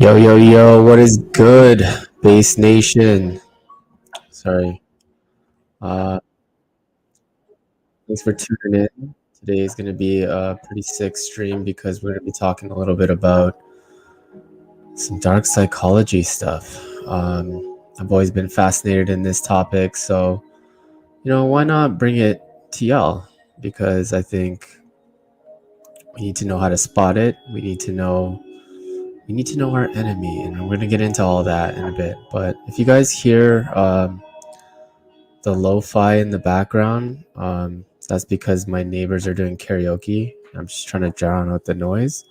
Yo, yo, yo, what is good, Base Nation? Sorry. Uh, Thanks for tuning in. Today is going to be a pretty sick stream because we're going to be talking a little bit about some dark psychology stuff. I've always been fascinated in this topic, so, why not bring it to y'all? Because I think we need to know how to spot it. We need to know our enemy, and we're going to get into all that in a bit. But if you guys hear the lo-fi in the background, that's because my neighbors are doing karaoke. I'm just trying to drown out the noise.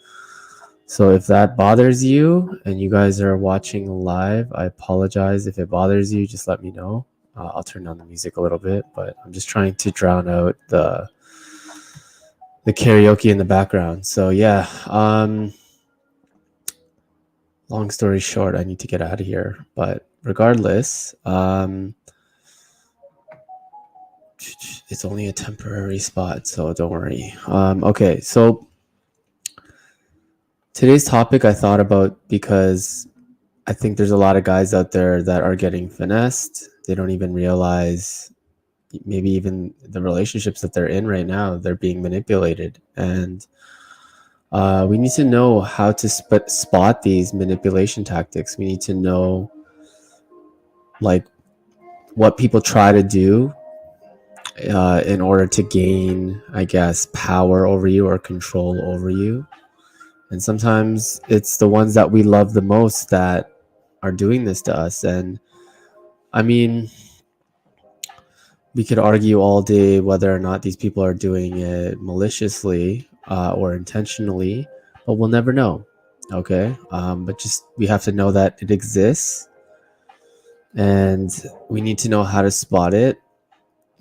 So if that bothers you and you guys are watching live, I apologize. If it bothers you, just let me know. I'll turn down the music a little bit, but I'm just trying to drown out the karaoke in the background. So yeah, long story short, I need to get out of here. But regardless, it's only a temporary spot, so don't worry. Okay, so today's topic I thought about because I think there's a lot of guys out there that are getting finessed. They don't even realize, maybe even the relationships that they're in right now, they're being manipulated. And we need to know how to spot these manipulation tactics. We need to know, like, what people try to do in order to gain, I guess, power over you or control over you. And sometimes it's the ones that we love the most that are doing this to us. And I mean, we could argue all day whether or not these people are doing it maliciously or intentionally, but we'll never know. Okay. But just we have to know that it exists, and we need to know how to spot it,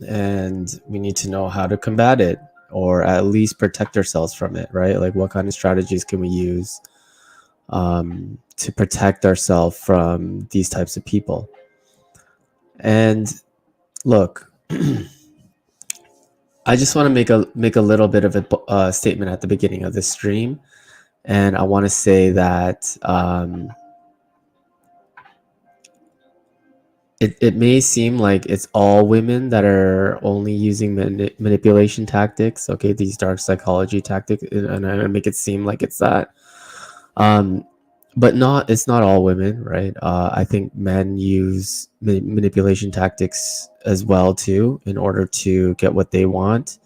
and we need to know how to combat it, or at least protect ourselves from it, right? Like, what kind of strategies can we use to protect ourselves from these types of people? And look, I just want to make a little bit of a statement at the beginning of this stream, and I want to say that it may seem like it's all women that are only using manipulation tactics, okay, these dark psychology tactics, and I make it seem like it's that. But it's not all women, right? I think men use manipulation tactics as well too, in order to get what they want.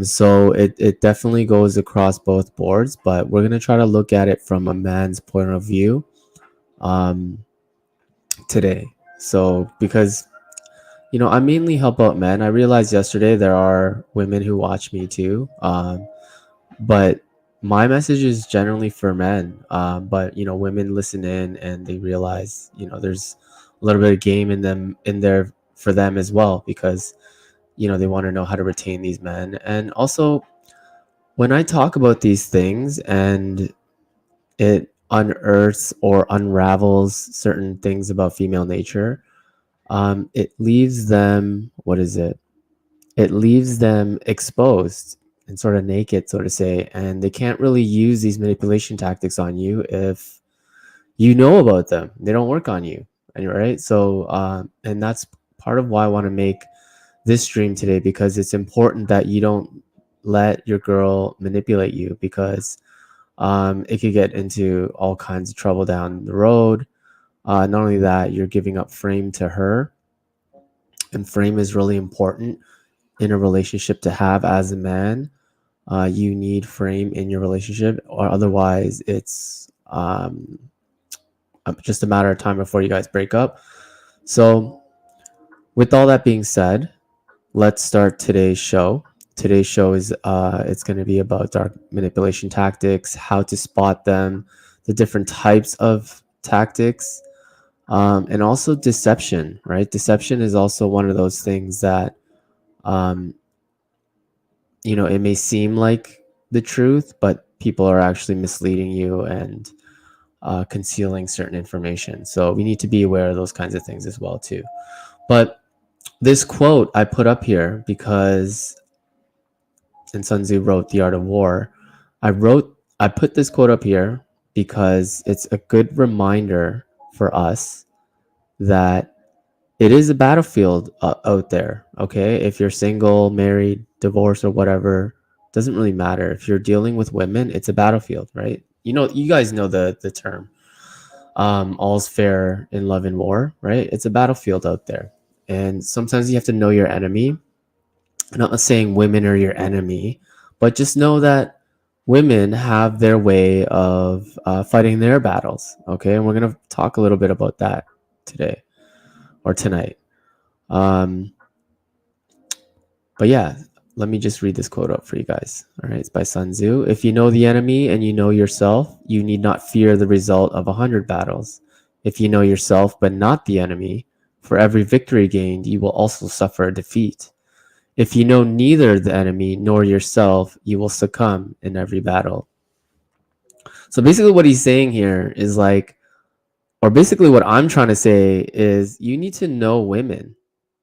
So it definitely goes across both boards, but we're gonna try to look at it from a man's point of view today. So because I mainly help out men. I realized yesterday there are women who watch me too, but my message is generally for men. But women listen in and they realize there's a little bit of game in there for them as well, because they want to know how to retain these men. And also, when I talk about these things and it unearths or unravels certain things about female nature, it leaves them, what is it? It leaves them exposed and sort of naked, so to say, and they can't really use these manipulation tactics on you if you know about them. They don't work on you, and right. So, and that's part of why I want to make this stream today, because it's important that you don't let your girl manipulate you, because it could get into all kinds of trouble down the road. Not only that, you're giving up frame to her, and frame is really important in a relationship to have as a man. You need frame in your relationship, or otherwise it's just a matter of time before you guys break up. So with all that being said, let's start today's show. Today's show is it's going to be about dark manipulation tactics, how to spot them, the different types of tactics, and also deception, right? Deception is also one of those things that it may seem like the truth, but people are actually misleading you and concealing certain information. So we need to be aware of those kinds of things as well too. But this quote I put up here because, and Sun Tzu wrote The Art of War. I put this quote up here because it's a good reminder for us that it is a battlefield out there. Okay, if you're single, married, divorced, or whatever, doesn't really matter. If you're dealing with women, it's a battlefield, right? You guys know the term. All's fair in love and war, right? It's a battlefield out there, and sometimes you have to know your enemy. I'm not saying women are your enemy, but just know that women have their way of fighting their battles. Okay, and we're gonna talk a little bit about that today or tonight. Um, but yeah, let me just read this quote up for you guys. All right, it's by Sun Tzu. If you know the enemy and you know yourself, you need not fear the result of 100 battles. If you know yourself but not the enemy, for every victory gained, you will also suffer a defeat. If you know neither the enemy nor yourself, you will succumb in every battle. So basically, what he's saying here is like, or basically, what I'm trying to say is you need to know women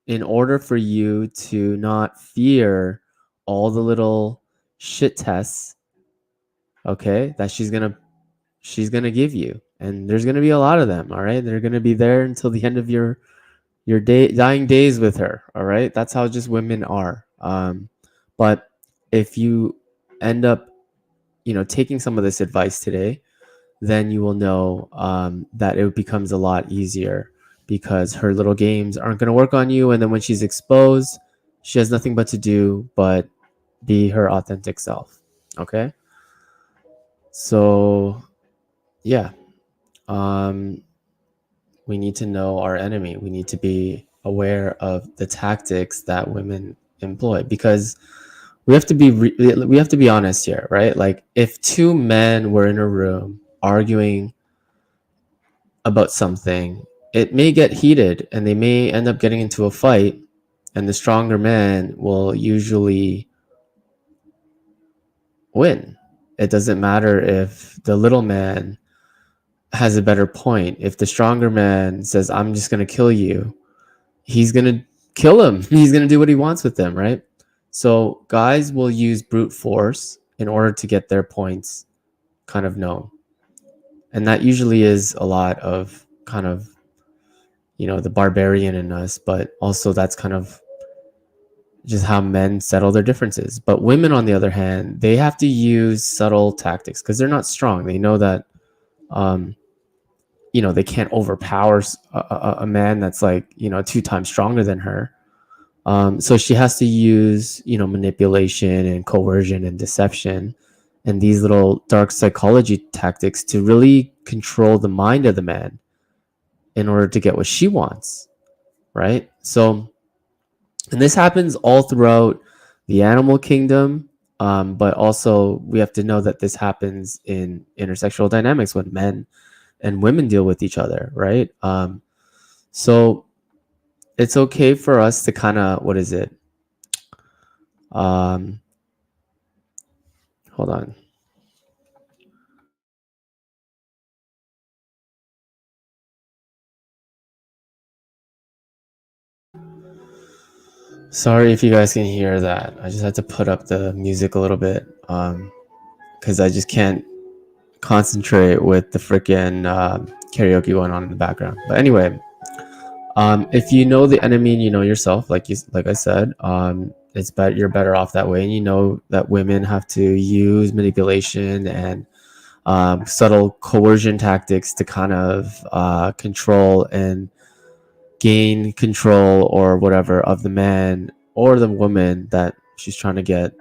in order for you to not fear all the little shit tests, okay, that she's gonna give you. And there's gonna be a lot of them, all right? They're gonna be there until the end of your dying days with her, all right? That's how just women are. But if you end up, taking some of this advice today, then you will know that it becomes a lot easier because her little games aren't going to work on you. And then when she's exposed, she has nothing but to do but be her authentic self. Okay. So, yeah, um, we need to know our enemy. We need to be aware of the tactics that women employ because we have to be honest here, right? Like if two men were in a room arguing about something, it may get heated and they may end up getting into a fight, and the stronger man will usually win. It doesn't matter if the little man has a better point. If the stronger man says, I'm just going to kill you, he's going to kill him. He's going to do what he wants with them, right? So guys will use brute force in order to get their points kind of known. And that usually is a lot of kind of the barbarian in us, but also that's kind of just how men settle their differences. But women, on the other hand, they have to use subtle tactics because they're not strong. They know that, they can't overpower a man that's like, 2 times stronger than her. So she has to use, manipulation and coercion and deception and these little dark psychology tactics to really control the mind of the man in order to get what she wants, right? So, and this happens all throughout the animal kingdom, but also we have to know that this happens in intersexual dynamics when men and women deal with each other, right? So it's okay for us to kind of, what is it? Hold on. Sorry if you guys can hear that. I just had to put up the music a little bit because I just can't concentrate with the freaking karaoke going on in the background. But anyway, if you know the enemy and you know yourself, like I said, it's better. You're better off that way, and you know that women have to use manipulation and subtle coercion tactics to kind of control and gain control or whatever of the man or the woman that she's trying to get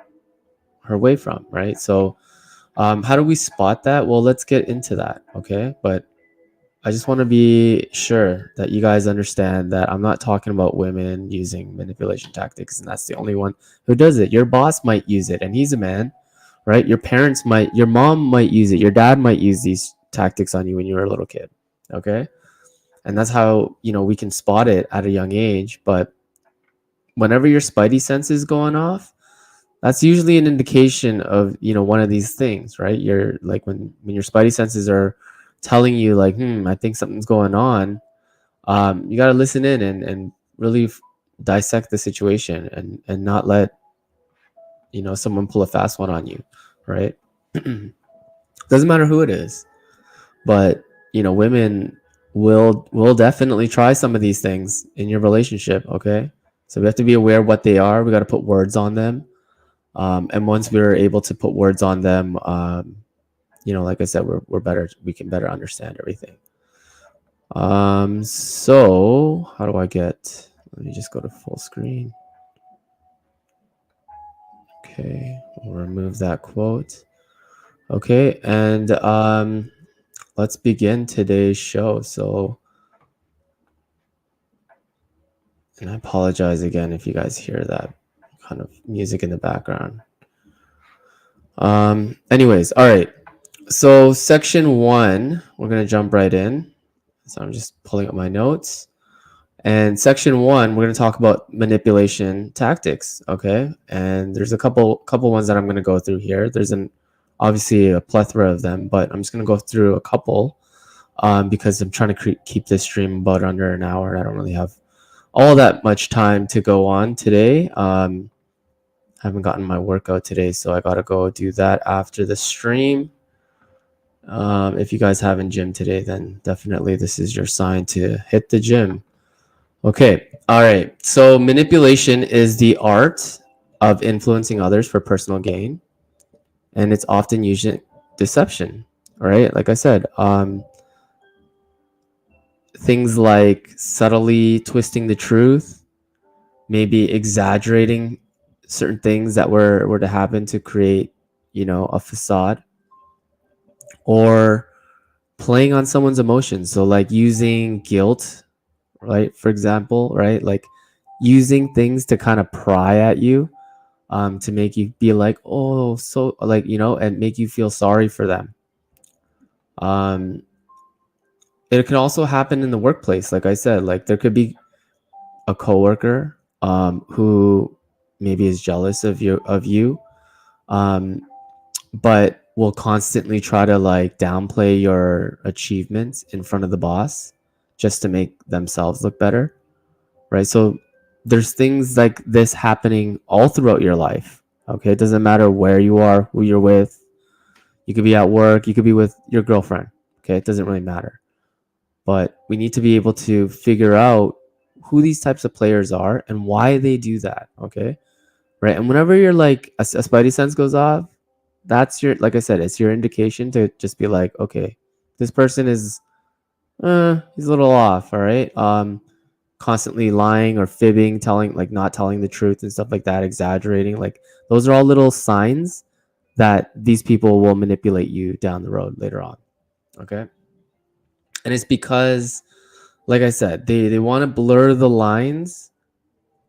her way from, right? So, how do we spot that? Well, let's get into that, okay? But I just want to be sure that you guys understand that I'm not talking about women using manipulation tactics, and that's the only one who does it. Your boss might use it, and he's a man, right? Your mom might use it, your dad might use these tactics on you when you were a little kid, okay? And that's how we can spot it at a young age. But whenever your spidey sense is going off, that's usually an indication of one of these things, right? You're like when your spidey senses are telling you like, I think something's going on. You got to listen in and really dissect the situation and not let someone pull a fast one on you, right? Doesn't matter who it is. But women will definitely try some of these things in your relationship. Okay, so we have to be aware of what they are. We got to put words on them. And once we're able to put words on them, like I said, we're better. We can better understand everything. So how do I get? Let me just go to full screen. Okay, we'll remove that quote. Okay, and let's begin today's show. So, and I apologize again if you guys hear that kind of music in the background. Anyways, all right. So, section one, we're gonna jump right in. So I'm just pulling up my notes. And section one, we're going to talk about manipulation tactics. Okay, and there's a couple ones that I'm going to go through here. There's obviously a plethora of them, but I'm just going to go through a couple because I'm trying to keep this stream about under an hour, and I don't really have all that much time to go on today. I haven't gotten my workout today, so I got to go do that after the stream. If you guys haven't gym today, then definitely this is your sign to hit the gym. Okay. All right. So manipulation is the art of influencing others for personal gain, and it's often used in deception. All right. Like I said, things like subtly twisting the truth, maybe exaggerating certain things that were to happen to create, a facade, or playing on someone's emotions. So like using guilt, right? For example, right? Like using things to kind of pry at you, to make you be like, oh, so like, and make you feel sorry for them. Um, it can also happen in the workplace. Like I said, like there could be a coworker who maybe is jealous of you, um, but will constantly try to like downplay your achievements in front of the boss just to make themselves look better, right? So there's things like this happening all throughout your life. Okay, it doesn't matter where you are, who you're with. You could be at work, you could be with your girlfriend. Okay, it doesn't really matter. But we need to be able to figure out who these types of players are and why they do that. Okay, right? And whenever you're like a spidey sense goes off, that's your, like I said, it's your indication to just be like, okay, this person is he's a little off. All right. Constantly lying or fibbing, telling, like not telling the truth and stuff like that, exaggerating, like those are all little signs that these people will manipulate you down the road later on. Okay, and it's because, like I said, they want to blur the lines,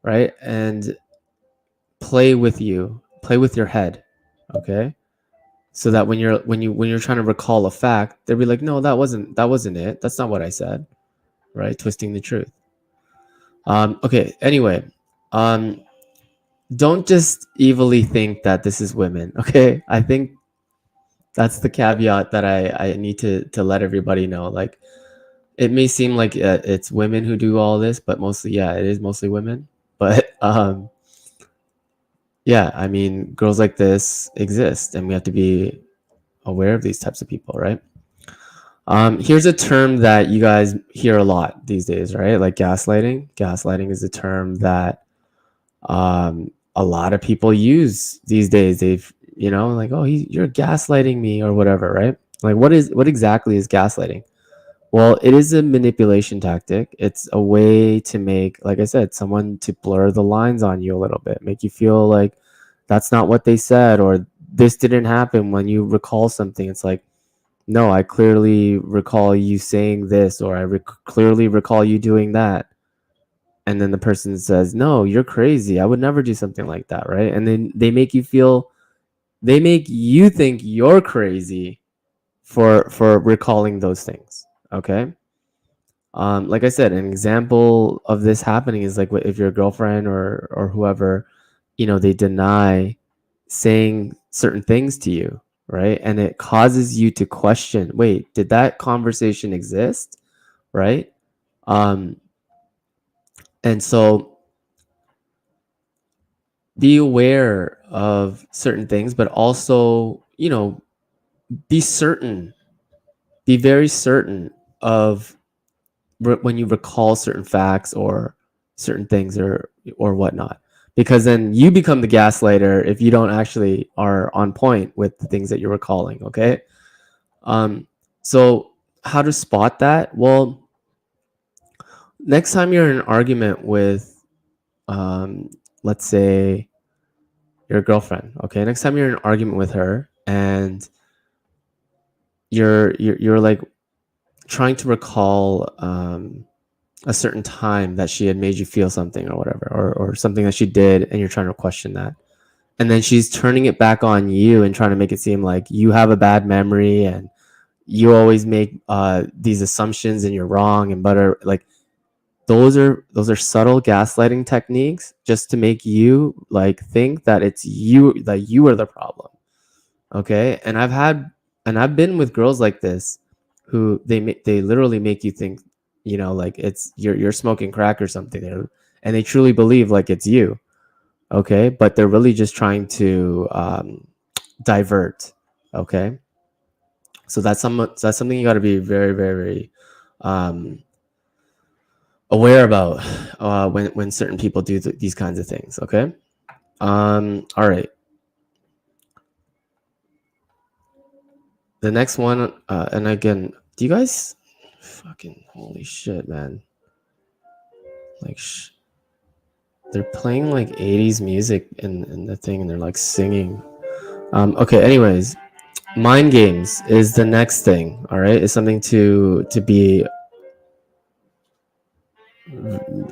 right, and play with your head. Okay, so that when you're trying to recall a fact, they'll be like, no, that wasn't it, that's not what I said, right? Twisting the truth. Okay, anyway, um don't just evilly think that this is women. Okay, I think that's the caveat that I need to let everybody know. Like, it may seem like it's women who do all this, but mostly, yeah, it is mostly women. But yeah, I mean, girls like this exist, and we have to be aware of these types of people, right? Here's a term that you guys hear a lot these days, right? Like gaslighting. Gaslighting is a term that a lot of people use these days. They've, like, oh, you're gaslighting me or whatever, right? Like, what exactly is gaslighting? Well, it is a manipulation tactic. It's a way to make, like I said, someone to blur the lines on you a little bit, make you feel like that's not what they said, or this didn't happen. When you recall something, it's like, no, I clearly recall you saying this, or I clearly recall you doing that. And then the person says, no, you're crazy, I would never do something like that, right? And then they make you think you're crazy for recalling those things. Okay, like I said, an example of this happening is like if your girlfriend or whoever, they deny saying certain things to you, right? And it causes you to question, wait, did that conversation exist, right? um and so be aware of certain things, but also, be certain be very certain of when you recall certain facts or certain things or whatnot, because then you become the gaslighter if you don't actually are on point with the things that you're recalling. Okay. um so how to spot that? Well, next time you're in an argument with, um let's say, your girlfriend. Okay, next time you're in an argument with her and you're like trying to recall a certain time that she had made you feel something or whatever, or something that she did, and you're trying to question that, and then she's turning it back on you and trying to make it seem like you have a bad memory and you always make these assumptions and you're wrong, and butter, like, those are subtle gaslighting techniques just to make you like think that it's you, that you are the problem. Okay. And I've been with girls like this who they literally make you think, like it's you're smoking crack or something. And they truly believe like it's you. Okay. But they're really just trying to divert. Okay. So that's something you got to be very, very, very um, aware about when certain people do these kinds of things. Okay. All right. The next one, and again, do you guys fucking holy shit, man? Like, they're playing like 80s music in the thing, and they're like singing. Okay. Anyways, mind games is the next thing. All right, it's something to be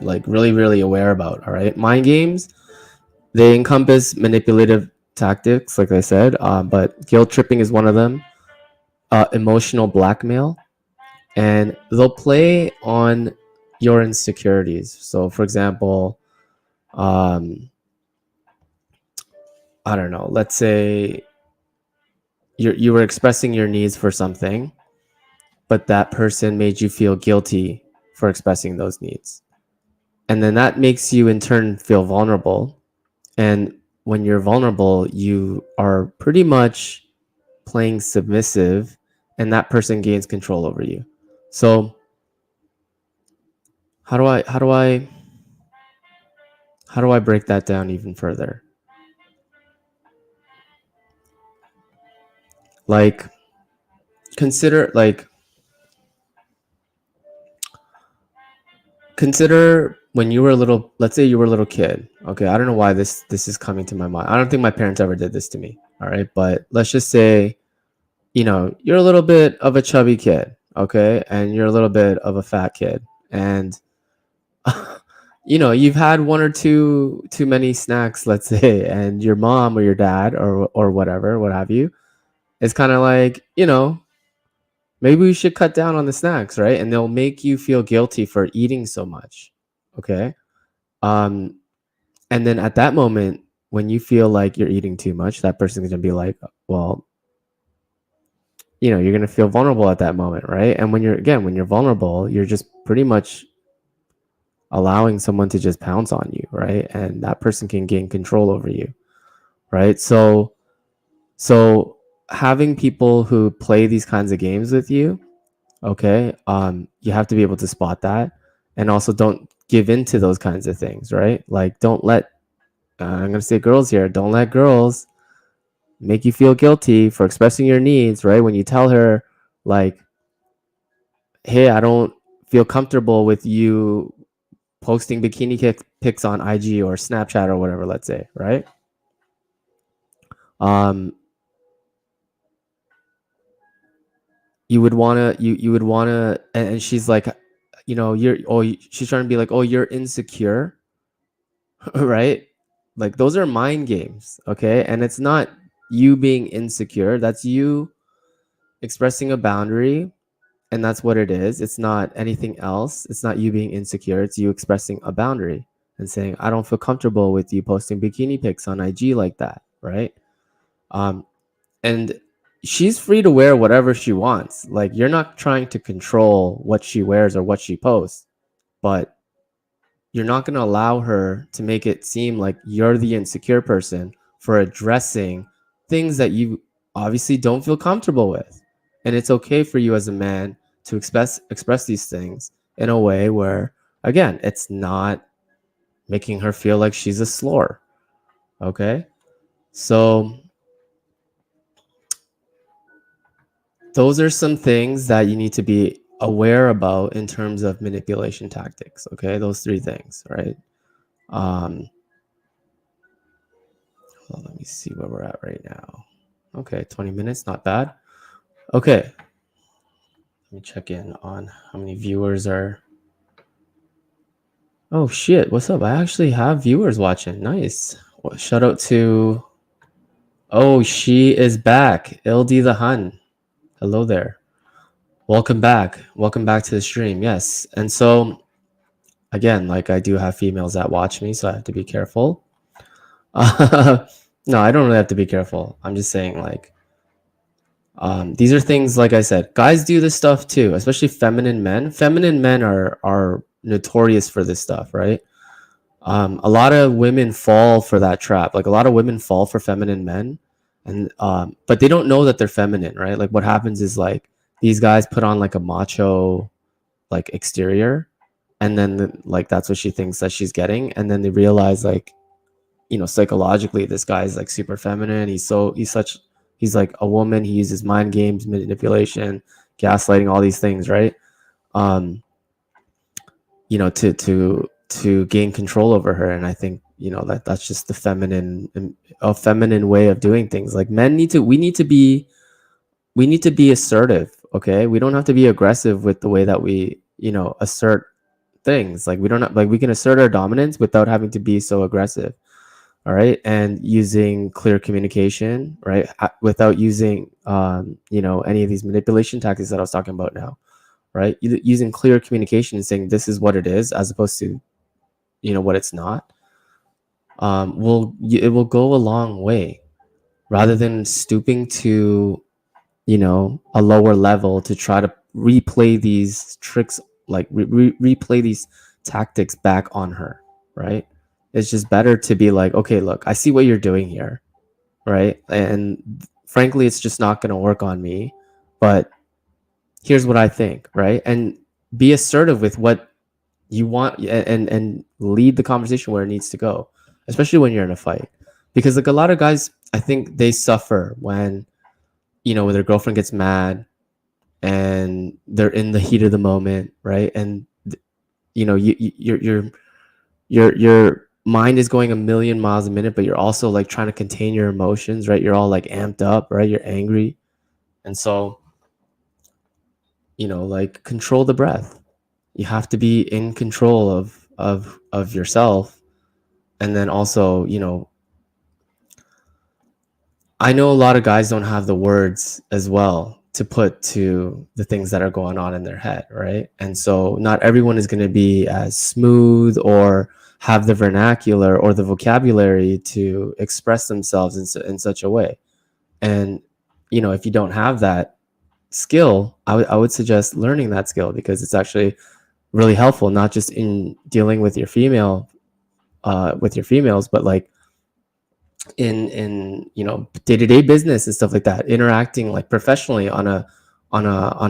like really, really aware about. All right, mind games, they encompass manipulative tactics, like I said, but guilt tripping is one of them. Emotional blackmail, and they'll play on your insecurities. So, for example, um, I don't know. Let's say you were expressing your needs for something, but that person made you feel guilty for expressing those needs, and then that makes you in turn feel vulnerable. And when you're vulnerable, you are pretty much playing submissive, and that person gains control over you. So how do I break that down even further? Like, consider like consider when you were a little, let's say you were a little kid. Okay, I don't know why this is coming to my mind. I don't think my parents ever did this to me. All right, but let's just say, you're a little bit of a chubby kid, okay, and you're a little bit of a fat kid, and you've had one or two too many snacks, let's say, and your mom or your dad or whatever, what have you, is kind of like, maybe we should cut down on the snacks, right? And they'll make you feel guilty for eating so much. Okay. Um, and then at that moment, when you feel like you're eating too much, that person's gonna be like, well, you're gonna feel vulnerable at that moment, right? And when you're vulnerable, you're just pretty much allowing someone to just pounce on you, right? And that person can gain control over you, right? So having people who play these kinds of games with you, okay, you have to be able to spot that, and also don't give in to those kinds of things, right? Like, don't let I'm gonna say girls here, don't let girls make you feel guilty for expressing your needs, right? When you tell her, like, hey, I don't feel comfortable with you posting bikini pics on IG or Snapchat or whatever, let's say, right? um you would want to you would want to, and she's like, she's trying to be like, oh, you're insecure. Right? Like, those are mind games, okay? And it's not you being insecure, that's you expressing a boundary, and that's what it is. It's not anything else. It's not you being insecure, it's you expressing a boundary and saying, I don't feel comfortable with you posting bikini pics on IG like that, right? um and she's free to wear whatever she wants. Like, you're not trying to control what she wears or what she posts, but you're not going to allow her to make it seem like you're the insecure person for addressing things that you obviously don't feel comfortable with. And it's okay for you as a man to express these things in a way where, again, it's not making her feel like she's a slore. Okay? So those are some things that you need to be aware about in terms of manipulation tactics. Okay? Those three things, right? Well, let me see where we're at right now. Okay, 20 minutes, not bad. Okay. Let me check in on how many viewers are. Oh shit, what's up? I actually have viewers watching. Nice. Well, shout out to. Oh, she is back. Ildi the Hun. Hello there. Welcome back. Welcome back to the stream. Yes. And so, again, like I do have females that watch me, so I have to be careful. No, I don't really have to be careful. I'm just saying, like, these are things, like I said, guys do this stuff too, especially feminine men. Feminine men are notorious for this stuff, right? A lot of women fall for that trap. Like a lot of women fall for feminine men, and but they don't know that they're feminine, right? Like what happens is like these guys put on like a macho like exterior, and then like that's what she thinks that she's getting, and then they realize like, you know, psychologically this guy's like super feminine. He's like a woman. He uses mind games, manipulation, gaslighting, all these things, right? You know, to gain control over her. And I think, you know, that's just the feminine way of doing things. Like we need to be assertive. Okay, we don't have to be aggressive with the way that we, you know, assert things. Like we don't have, like we can assert our dominance without having to be so aggressive. All right, and using clear communication, right, without using you know, any of these manipulation tactics that I was talking about now, right? Using clear communication and saying this is what it is as opposed to, you know, what it's not, it will go a long way, rather than stooping to, you know, a lower level to try to replay these tricks, like replay these tactics back on her, right? It's just better to be like, okay, look, I see what you're doing here, right? And frankly, it's just not going to work on me, but here's what I think, right? And be assertive with what you want, and lead the conversation where it needs to go, especially when you're in a fight. Because like a lot of guys, I think they suffer when, you know, when their girlfriend gets mad and they're in the heat of the moment, right? And you know, your mind is going a million miles a minute, but you're also like trying to contain your emotions, right? You're all like amped up, right? You're angry. And so, you know, like control the breath. You have to be in control of yourself. And then also, you know, I know a lot of guys don't have the words as well to put to the things that are going on in their head, right? And so not everyone is going to be as smooth or have the vernacular or the vocabulary to express themselves in such a way. And, you know, if you don't have that skill, I would suggest learning that skill, because it's actually really helpful, not just in dealing with your females, but like in you know, day-to-day business and stuff like that, interacting like professionally on a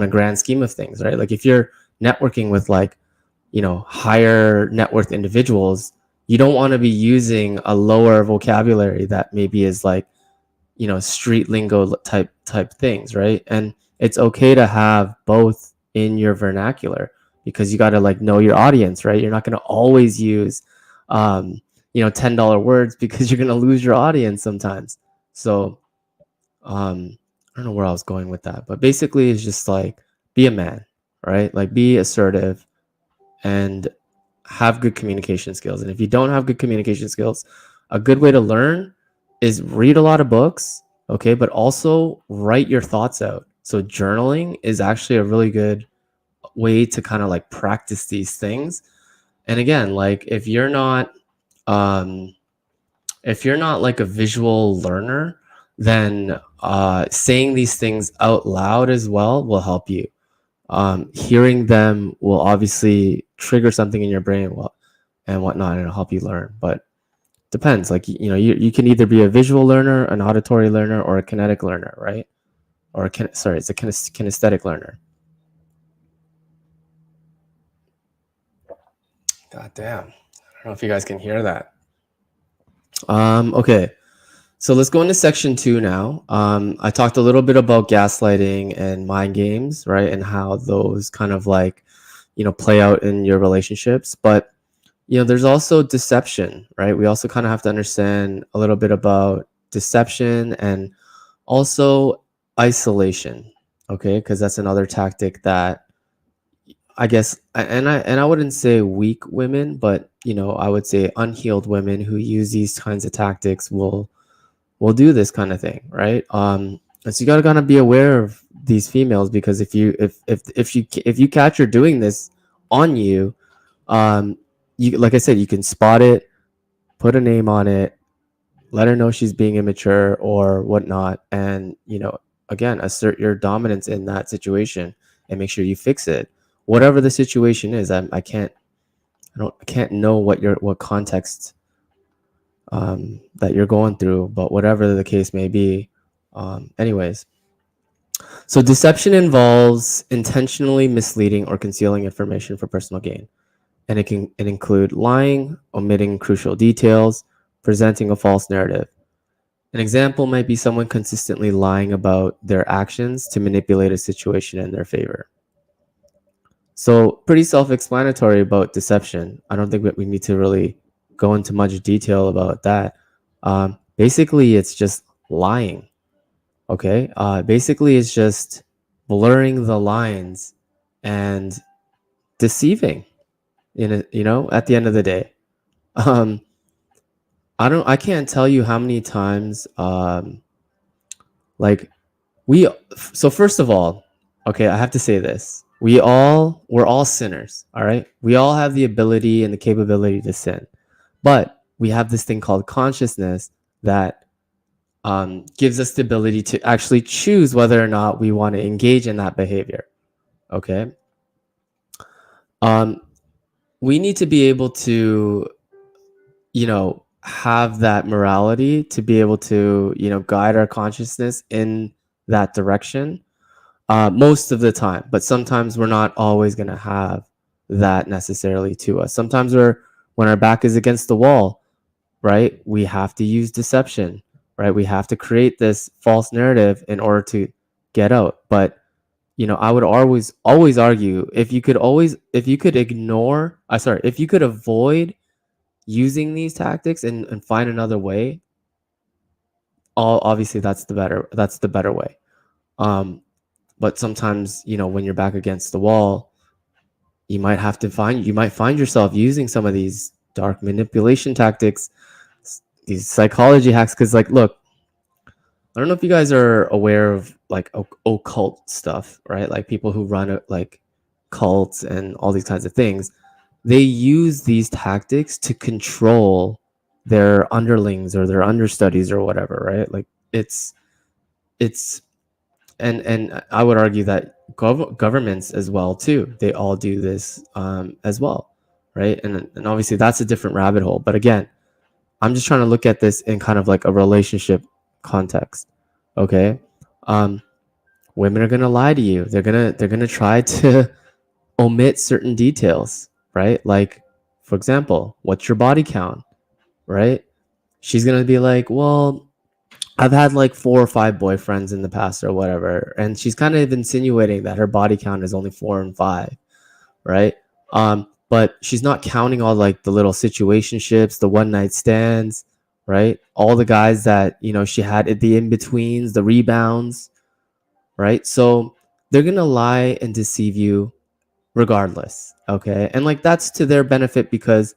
grand scheme of things, right? Like if you're networking with like, you know, higher net worth individuals, you don't want to be using a lower vocabulary that maybe is like, you know, street lingo type things, right? And it's okay to have both in your vernacular, because you got to like know your audience, right? You're not going to always use you know, $10 words, because you're going to lose your audience sometimes. So I don't know where I was going with that, but basically it's just like, be a man, right? Like be assertive and have good communication skills. And if you don't have good communication skills, a good way to learn is read a lot of books, okay, but also write your thoughts out. So journaling is actually a really good way to kind of like practice these things. And again, like if you're not like a visual learner, then saying these things out loud as well will help you. Hearing them will obviously trigger something in your brain, and whatnot, and it'll help you learn. But depends. Like, you know, you can either be a visual learner, an auditory learner, or a kinetic learner, right? or sorry, it's a kinesthetic learner. God damn. I don't know if you guys can hear that. Okay. So let's go into section 2 now. I talked a little bit about gaslighting and mind games, right? And how those kind of like, play out in your relationships. But, there's also deception, right? We also kind of have to understand a little bit about deception and also isolation, okay? Because that's another tactic that I guess, and I wouldn't say weak women, but I would say unhealed women who use these kinds of tactics will do this kind of thing, right? And so you gotta kind of be aware of these females, because if you catch her doing this on you, you, like I said, you can spot it, put a name on it, let her know she's being immature or whatnot, and again, assert your dominance in that situation and make sure you fix it, whatever the situation is. I can't know what context that you're going through, but whatever the case may be. Anyways, so deception involves intentionally misleading or concealing information for personal gain, and it include lying, omitting crucial details, presenting a false narrative. An example might be someone consistently lying about their actions to manipulate a situation in their favor. So pretty self-explanatory about deception. I don't think that we need to really go into much detail about that. Basically, it's just lying. Okay. Basically, it's just blurring the lines and deceiving. At the end of the day, um, I can't tell you how many times, like we. So first of all, okay, I have to say this: we're all sinners. All right, we all have the ability and the capability to sin, but we have this thing called consciousness that gives us the ability to actually choose whether or not we want to engage in that behavior. Okay. Um, we need to be able to, have that morality to be able to, guide our consciousness in that direction most of the time. But sometimes we're not always going to have that necessarily to us. Sometimes when our back is against the wall, right, we have to use deception, right? We have to create this false narrative in order to get out. But I would always argue, if you could if you could avoid using these tactics and find another way, obviously that's the better way. But sometimes, when you're back against the wall, you might find yourself using some of these dark manipulation tactics, these psychology hacks. Because, like, look, I don't know if you guys are aware of like occult stuff, right? Like people who run like cults and all these kinds of things. They use these tactics to control their underlings or their understudies or whatever, right? Like it's and I would argue that governments as well too. They all do this as well, right? And obviously that's a different rabbit hole. But again, I'm just trying to look at this in kind of like a relationship context. Okay. Um, Women are gonna lie to you. They're gonna try to omit certain details, right? Like, for example, what's your body count, right? She's gonna be like, well, I've had like 4 or 5 boyfriends in the past or whatever, and she's kind of insinuating that her body count is only 4 and 5, right? But she's not counting all like the little situationships, the one night stands, right? All the guys that she had at the in betweens, the rebounds, right? So they're gonna lie and deceive you regardless, okay? And like that's to their benefit, because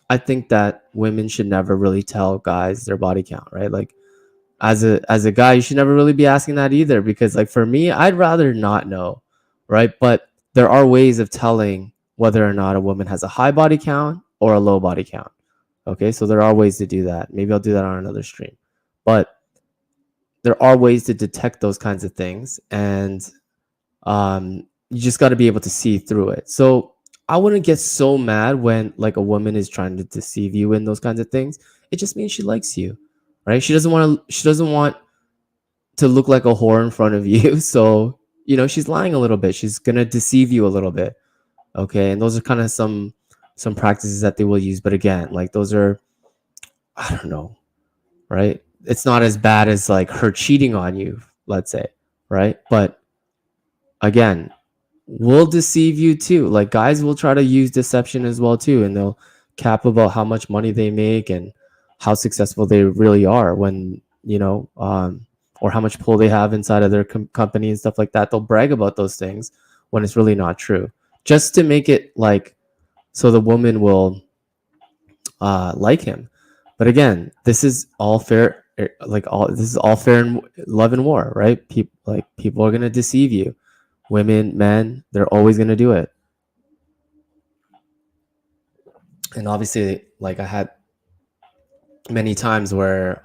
I think that women should never really tell guys their body count, right? Like as a guy, you should never really be asking that either, because like for me, I'd rather not know, right? But there are ways of telling whether or not a woman has a high body count or a low body count. Okay, so there are ways to do that. Maybe I'll do that on another stream. But there are ways to detect those kinds of things, and you just got to be able to see through it. So I wouldn't get so mad when like a woman is trying to deceive you in those kinds of things. It just means she likes you, right? She doesn't want to look like a whore in front of you. So, she's lying a little bit. She's gonna deceive you a little bit. Okay. And those are kind of some practices that they will use. But again, like those are, I don't know, right? It's not as bad as like her cheating on you, let's say, right? But again, will deceive you too. Like guys will try to use deception as well too, and they'll cap about how much money they make and how successful they really are when or how much pull they have inside of their company and stuff like that. They'll brag about those things when it's really not true, just to make it like so the woman will like him. But again, this is all fair. This is all fair in love and war, right? People are gonna deceive you. Women, men, they're always gonna do it. And obviously, like I had many times where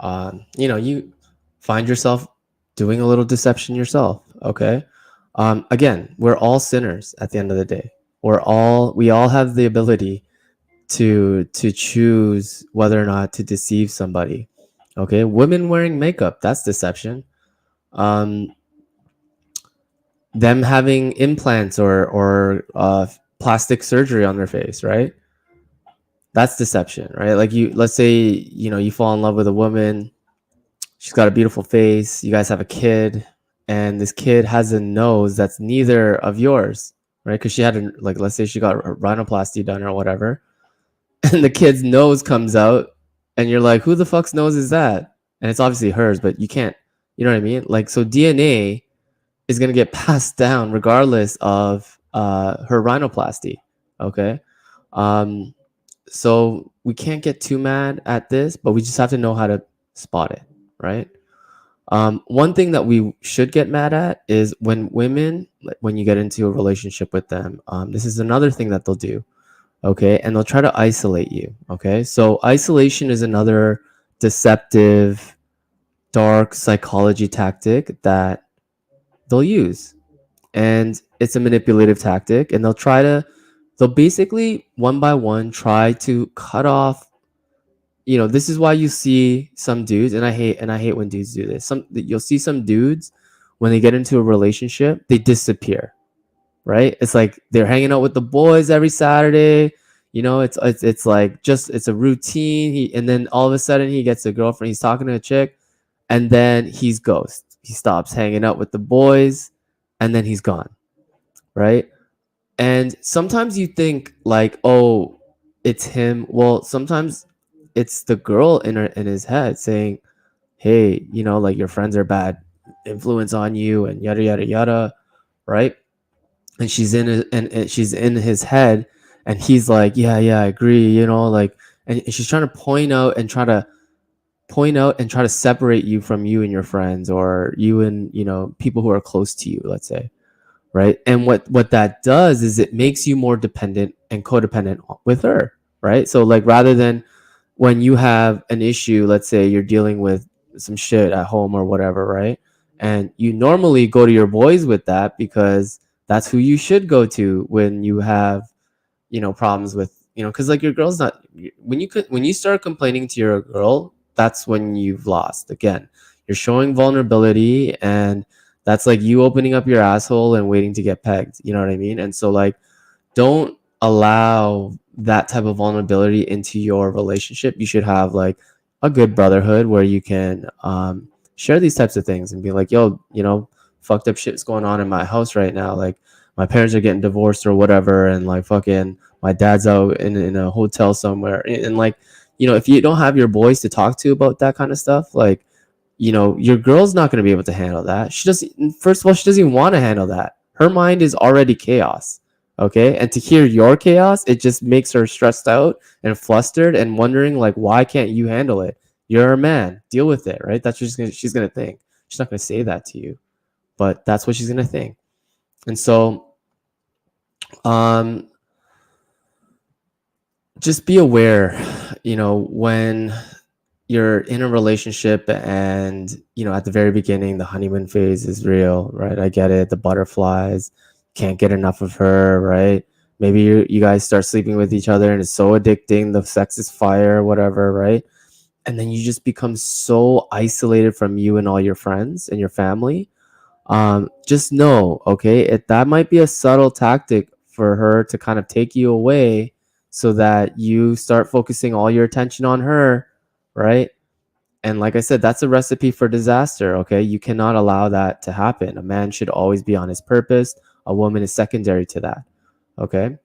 you find yourself doing a little deception yourself. Okay. Again, we're all sinners at the end of the day. We all have the ability to choose whether or not to deceive somebody. Okay. Women wearing makeup, that's deception. um them having implants or plastic surgery on their face, right? That's deception, right? Like let's say you fall in love with a woman. She's got a beautiful face. You guys have a kid, and this kid has a nose that's neither of yours, right? Because she had like, let's say she got a rhinoplasty done or whatever, and the kid's nose comes out, and you're like, who the fuck's nose is that? And it's obviously hers, but you can't, you know what I mean? Like, so DNA is gonna get passed down regardless of her rhinoplasty. Okay. Um, so we can't get too mad at this, but we just have to know how to spot it, right? One thing that we should get mad at is when women, when you get into a relationship with them, this is another thing that they'll do, okay? And they'll try to isolate you, okay? So isolation is another deceptive, dark psychology tactic that they'll use. And it's a manipulative tactic, and they'll basically one by one try to cut off. This is why you see some dudes, and I hate when dudes do this. You'll see some dudes when they get into a relationship, they disappear, right? It's like they're hanging out with the boys every Saturday. It's like it's a routine. And then all of a sudden he gets a girlfriend. He's talking to a chick, and then he's ghost. He stops hanging out with the boys, and then he's gone, right? And sometimes you think like, oh, it's him. Well, sometimes it's the girl in his head saying, hey, like your friends are bad influence on you and yada yada yada, right? And she's in his head, and he's like, yeah, I agree, like, and she's trying to point out and try to separate you from you and your friends, or you and people who are close to you, let's say, right? And what that does is it makes you more dependent and codependent with her, right? So like rather than when you have an issue, let's say you're dealing with some shit at home or whatever, right? And you normally go to your boys with that because that's who you should go to when you have, problems with, because like your girl's not, when you start complaining to your girl, that's when you've lost. Again, you're showing vulnerability, and that's like you opening up your asshole and waiting to get pegged. You know what I mean? And so like, don't allow that type of vulnerability into your relationship. You should have like a good brotherhood where you can share these types of things and be like, yo, fucked up shit's going on in my house right now. Like my parents are getting divorced or whatever, and like fucking my dad's out in a hotel somewhere. And like, if you don't have your boys to talk to about that kind of stuff, like, your girl's not going to be able to handle that. She doesn't, first of all, she doesn't even want to handle that. Her mind is already chaos. Okay. And to hear your chaos, it just makes her stressed out and flustered and wondering, like, why can't you handle it? You're a man. Deal with it. Right. That's what she's going to think. She's not going to say that to you, but that's what she's going to think. And so, just be aware, when you're in a relationship and, at the very beginning, the honeymoon phase is real, right? I get it. The butterflies, can't get enough of her, right? Maybe you guys start sleeping with each other and it's so addicting. The sex is fire, whatever, right? and then you just become so isolated from you and all your friends and your family. Just know, okay, that might be a subtle tactic for her to kind of take you away so that you start focusing all your attention on her, right? And like I said, that's a recipe for disaster, okay? You cannot allow that to happen. A man should always be on his purpose. A woman is secondary to that, okay?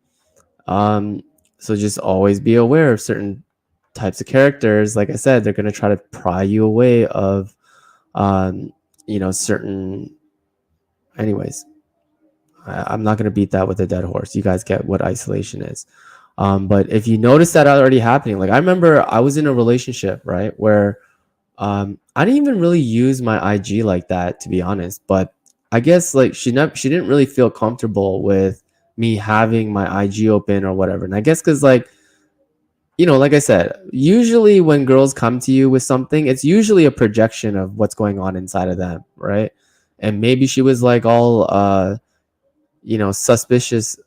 Um, so just always be aware of certain types of characters. Like I said, they're going to try to pry you away of, um, certain. Anyways, I'm not going to beat that with a dead horse. You guys get what isolation is. But if you notice that already happening, like I remember I was in a relationship, right, where I didn't even really use my IG like that, to be honest. But I guess like she didn't really feel comfortable with me having my IG open or whatever. And I guess because like like I said, usually when girls come to you with something, it's usually a projection of what's going on inside of them, right? And maybe she was like all suspicious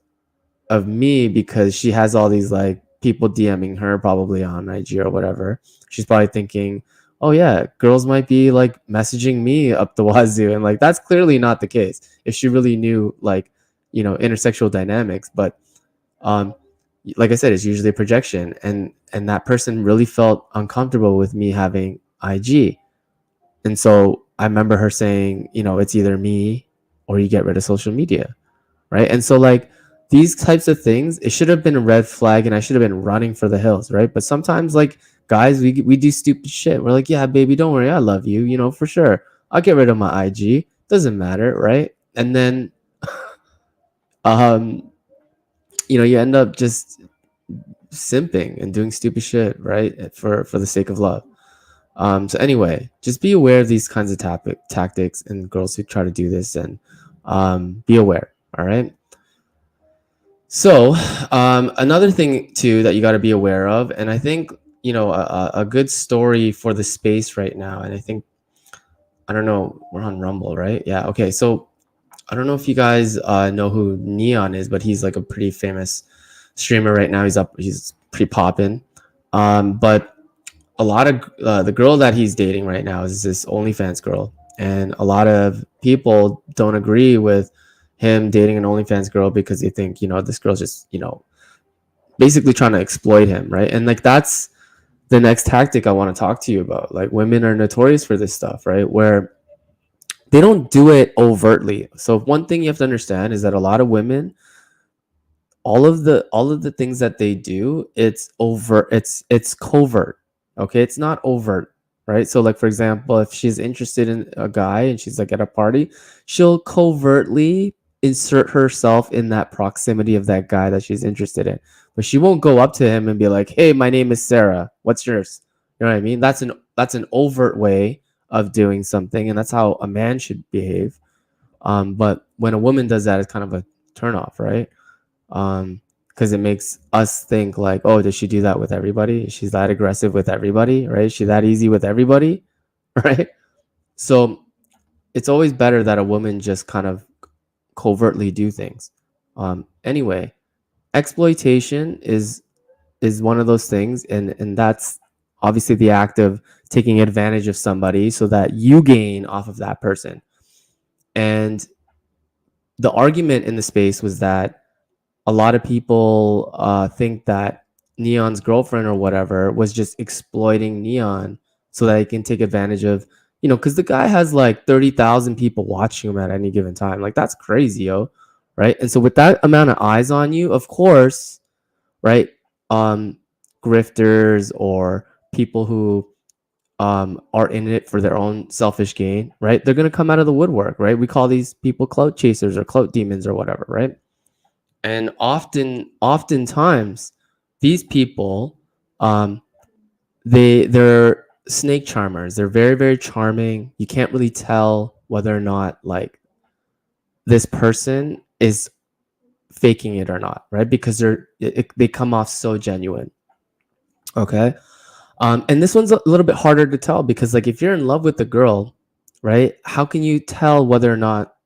of me because she has all these like people DMing her probably on IG or whatever. She's probably thinking, oh yeah, girls might be like messaging me up the wazoo. And like that's clearly not the case if she really knew like, intersexual dynamics. But um like I said, it's usually a projection, and that person really felt uncomfortable with me having IG. And so I remember her saying, it's either me or you get rid of social media, right? And so like these types of things, it should have been a red flag and I should have been running for the hills, right? But sometimes like guys, we do stupid shit. We're like, yeah, baby, don't worry, I love you, for sure. I'll get rid of my IG. Doesn't matter, right? And then um you end up just simping and doing stupid shit, right? For the sake of love. So anyway, just be aware of these kinds of tactics and girls who try to do this, and be aware. All right. So another thing too that you got to be aware of, and I think a good story for the space right now, and I think I don't know, we're on Rumble, right? Yeah. Okay. So I don't know if you guys know who Neon is, but he's like a pretty famous streamer right now. He's pretty poppin'. But a lot of the girl that he's dating right now is this OnlyFans girl, and a lot of people don't agree with him dating an OnlyFans girl because they think this girl's just basically trying to exploit him, right? And like that's the next tactic I want to talk to you about. Like women are notorious for this stuff, right? Where they don't do it overtly. So one thing you have to understand is that a lot of women, all of the things that they do, it's over, it's covert. Okay, it's not overt, right? So like for example, if she's interested in a guy and she's like at a party, she'll covertly insert herself in that proximity of that guy that she's interested in, but she won't go up to him and be like, hey, my name is Sarah, what's yours? You know what I mean? That's an overt way of doing something, and that's how a man should behave. But when a woman does that, it's kind of a turnoff, right? Because it makes us think like, oh, does she do that with everybody? She's that aggressive with everybody, right? Is she that easy with everybody, right? So it's always better that a woman just kind of covertly do things. Anyway, exploitation is one of those things, and that's obviously the act of taking advantage of somebody so that you gain off of that person. And the argument in the space was that a lot of people think that Neon's girlfriend or whatever was just exploiting Neon so that he can take advantage of, because the guy has like 30,000 people watching him at any given time. Like that's crazy, yo. Right. And so with that amount of eyes on you, of course, right, um, grifters or people who are in it for their own selfish gain, right? They're going to come out of the woodwork, right? We call these people clout chasers or clout demons or whatever, right? And oftentimes these people, um they're snake charmers. They're very, very charming. You can't really tell whether or not like this person is faking it or not, right? Because they come off so genuine. Okay. And this one's a little bit harder to tell because like if you're in love with the girl, right, how can you tell whether or not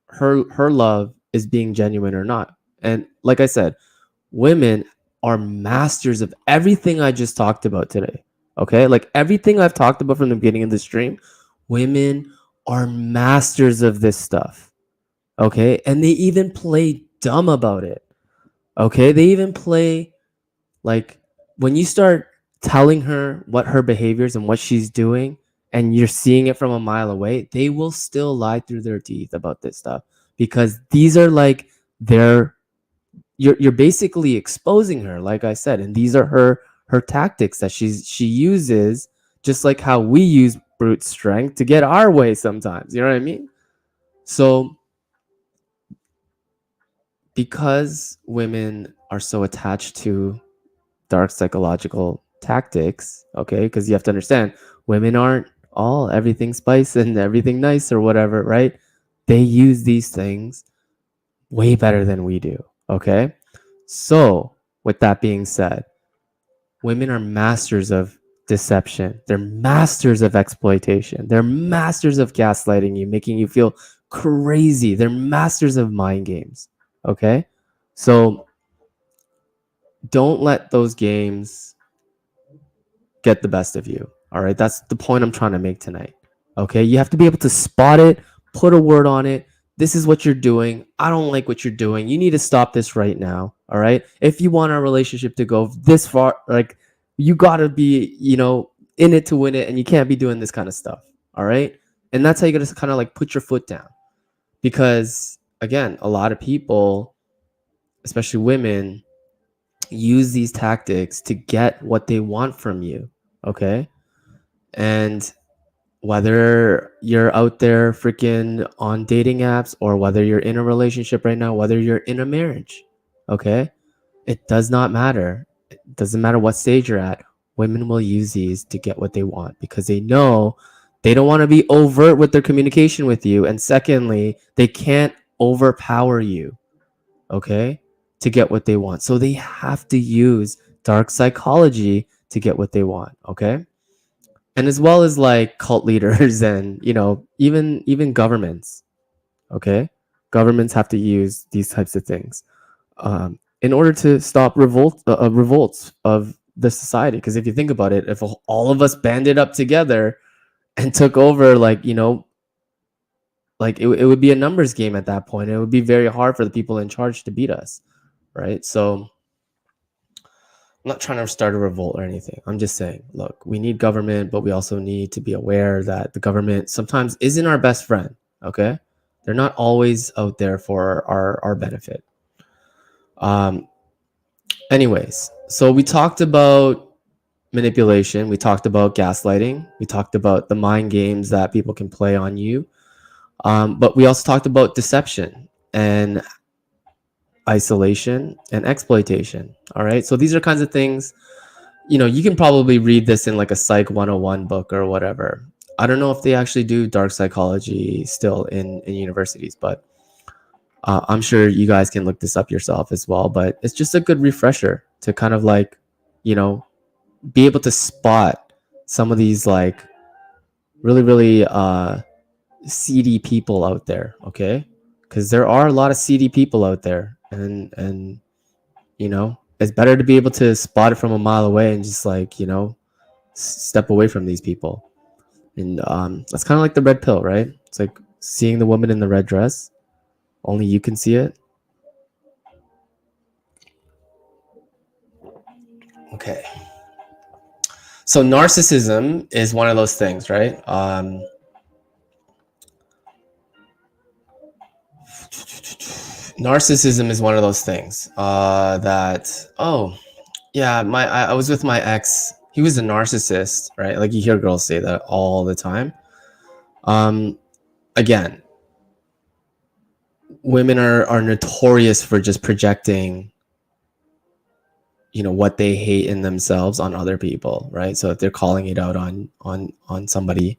her love is being genuine or not? And like I said, women are masters of everything I just talked about today. Okay, like everything I've talked about from the beginning of the stream, women are masters of this stuff. Okay, and they even play dumb about it. Okay, they even play like when you start telling her what her behaviors and what she's doing, and you're seeing it from a mile away, they will still lie through their teeth about this stuff because these are like their you're basically exposing her, like I said, and these are her tactics that she uses, just like how we use brute strength to get our way sometimes. You know what I mean? So because women are so attached to dark psychological tactics, okay, because you have to understand women aren't all everything spice and everything nice or whatever, right? They use these things way better than we do, okay? So with that being said, women are masters of deception. They're masters of exploitation. They're masters of gaslighting you, making you feel crazy. They're masters of mind games. Okay? So don't let those games get the best of you. All right? That's the point I'm trying to make tonight. Okay? You have to be able to spot it, put a word on it. This is what you're doing. I don't like what you're doing. You need to stop this right now. All right? If you want our relationship to go this far, like you got to be, in it to win it, and you can't be doing this kind of stuff. All right? And that's how you got to kind of like put your foot down. Because again, a lot of people, especially women, use these tactics to get what they want from you. Okay? And whether you're out there freaking on dating apps or whether you're in a relationship right now, whether you're in a marriage, okay? It does not matter. It doesn't matter what stage you're at. Women will use these to get what they want because they know they don't want to be overt with their communication with you. And secondly, they can't overpower you, okay, to get what they want. So they have to use dark psychology to get what they want, okay? And as well as like cult leaders and even governments, okay, governments have to use these types of things in order to stop revolts of the society. Because if you think about it, if all of us banded up together and took over, like like it would be a numbers game at that point. It would be very hard for the people in charge to beat us, right? So I'm not trying to start a revolt or anything. I'm just saying, look, we need government, but we also need to be aware that the government sometimes isn't our best friend. Okay, they're not always out there for our benefit. Um. Anyways, so we talked about manipulation. We talked about gaslighting. We talked about the mind games that people can play on you. But we also talked about deception and isolation and exploitation. All right. So these are kinds of things, you can probably read this in like a Psych 101 book or whatever. I don't know if they actually do dark psychology still in universities, but I'm sure you guys can look this up yourself as well. But it's just a good refresher to kind of like, you know, be able to spot some of these like really, really seedy people out there. Okay. Because there are a lot of seedy people out there. And it's better to be able to spot it from a mile away and just like, step away from these people. And that's kind of like the red pill, right? It's like seeing the woman in the red dress. Only you can see it. Okay. So narcissism is one of those things, right? Narcissism is one of those things that, oh, yeah, I was with my ex. He was a narcissist, right? Like you hear girls say that all the time. Again, women are notorious for just projecting what they hate in themselves on other people, right? So if they're calling it out on somebody,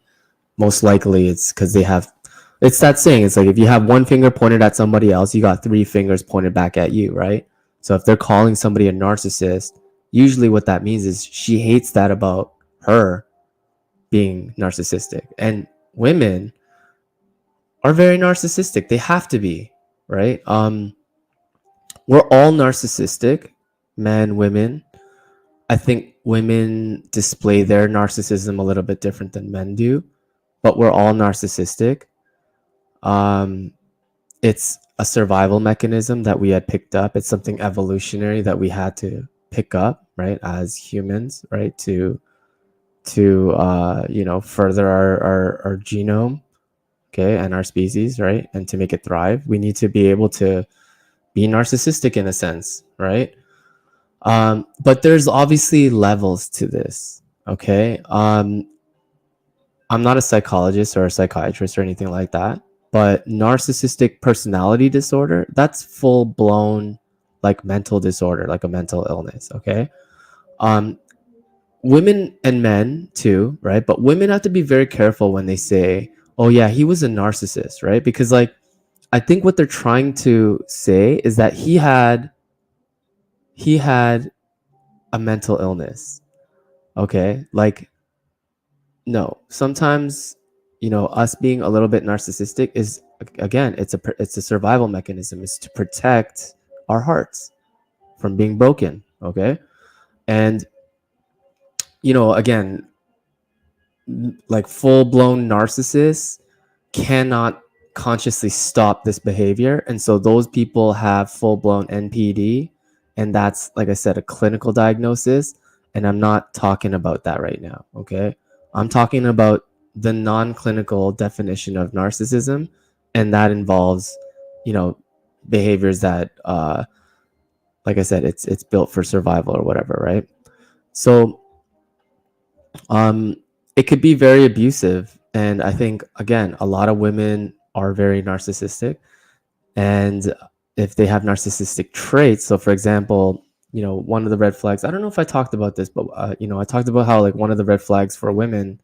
most likely it's because it's that saying, it's like if you have one finger pointed at somebody else, you got three fingers pointed back at you, right? So if they're calling somebody a narcissist, usually what that means is she hates that about her being narcissistic. And women are very narcissistic. They have to be, right? We're all narcissistic, men, women. I think women display their narcissism a little bit different than men do, but we're all narcissistic. Um, it's a survival mechanism that we had picked up. It's something evolutionary that we had to pick up, right, as humans, right, to further our genome, okay, and our species, right, and to make it thrive. We need to be able to be narcissistic in a sense, right? But there's obviously levels to this, okay? I'm not a psychologist or a psychiatrist or anything like that, but narcissistic personality disorder, that's full blown like mental disorder, like a mental illness, okay? Um, Women and men too, right? But women have to be very careful when they say, "Oh yeah, he was a narcissist," right? Because like I think what they're trying to say is that he had a mental illness. Okay? Like no, sometimes us being a little bit narcissistic is again, it's a survival mechanism. It's to protect our hearts from being broken, okay? And again, like full blown narcissists cannot consciously stop this behavior. And so those people have full blown NPD. And that's, like I said, a clinical diagnosis. And I'm not talking about that right now. Okay. I'm talking about the non clinical definition of narcissism. And that involves, you know, behaviors that, like I said, it's built for survival or whatever. Right. So, um, it could be very abusive. And I think, again, a lot of women are very narcissistic. And if they have narcissistic traits, so for example, one of the red flags, I don't know if I talked about this, but, I talked about how like one of the red flags for women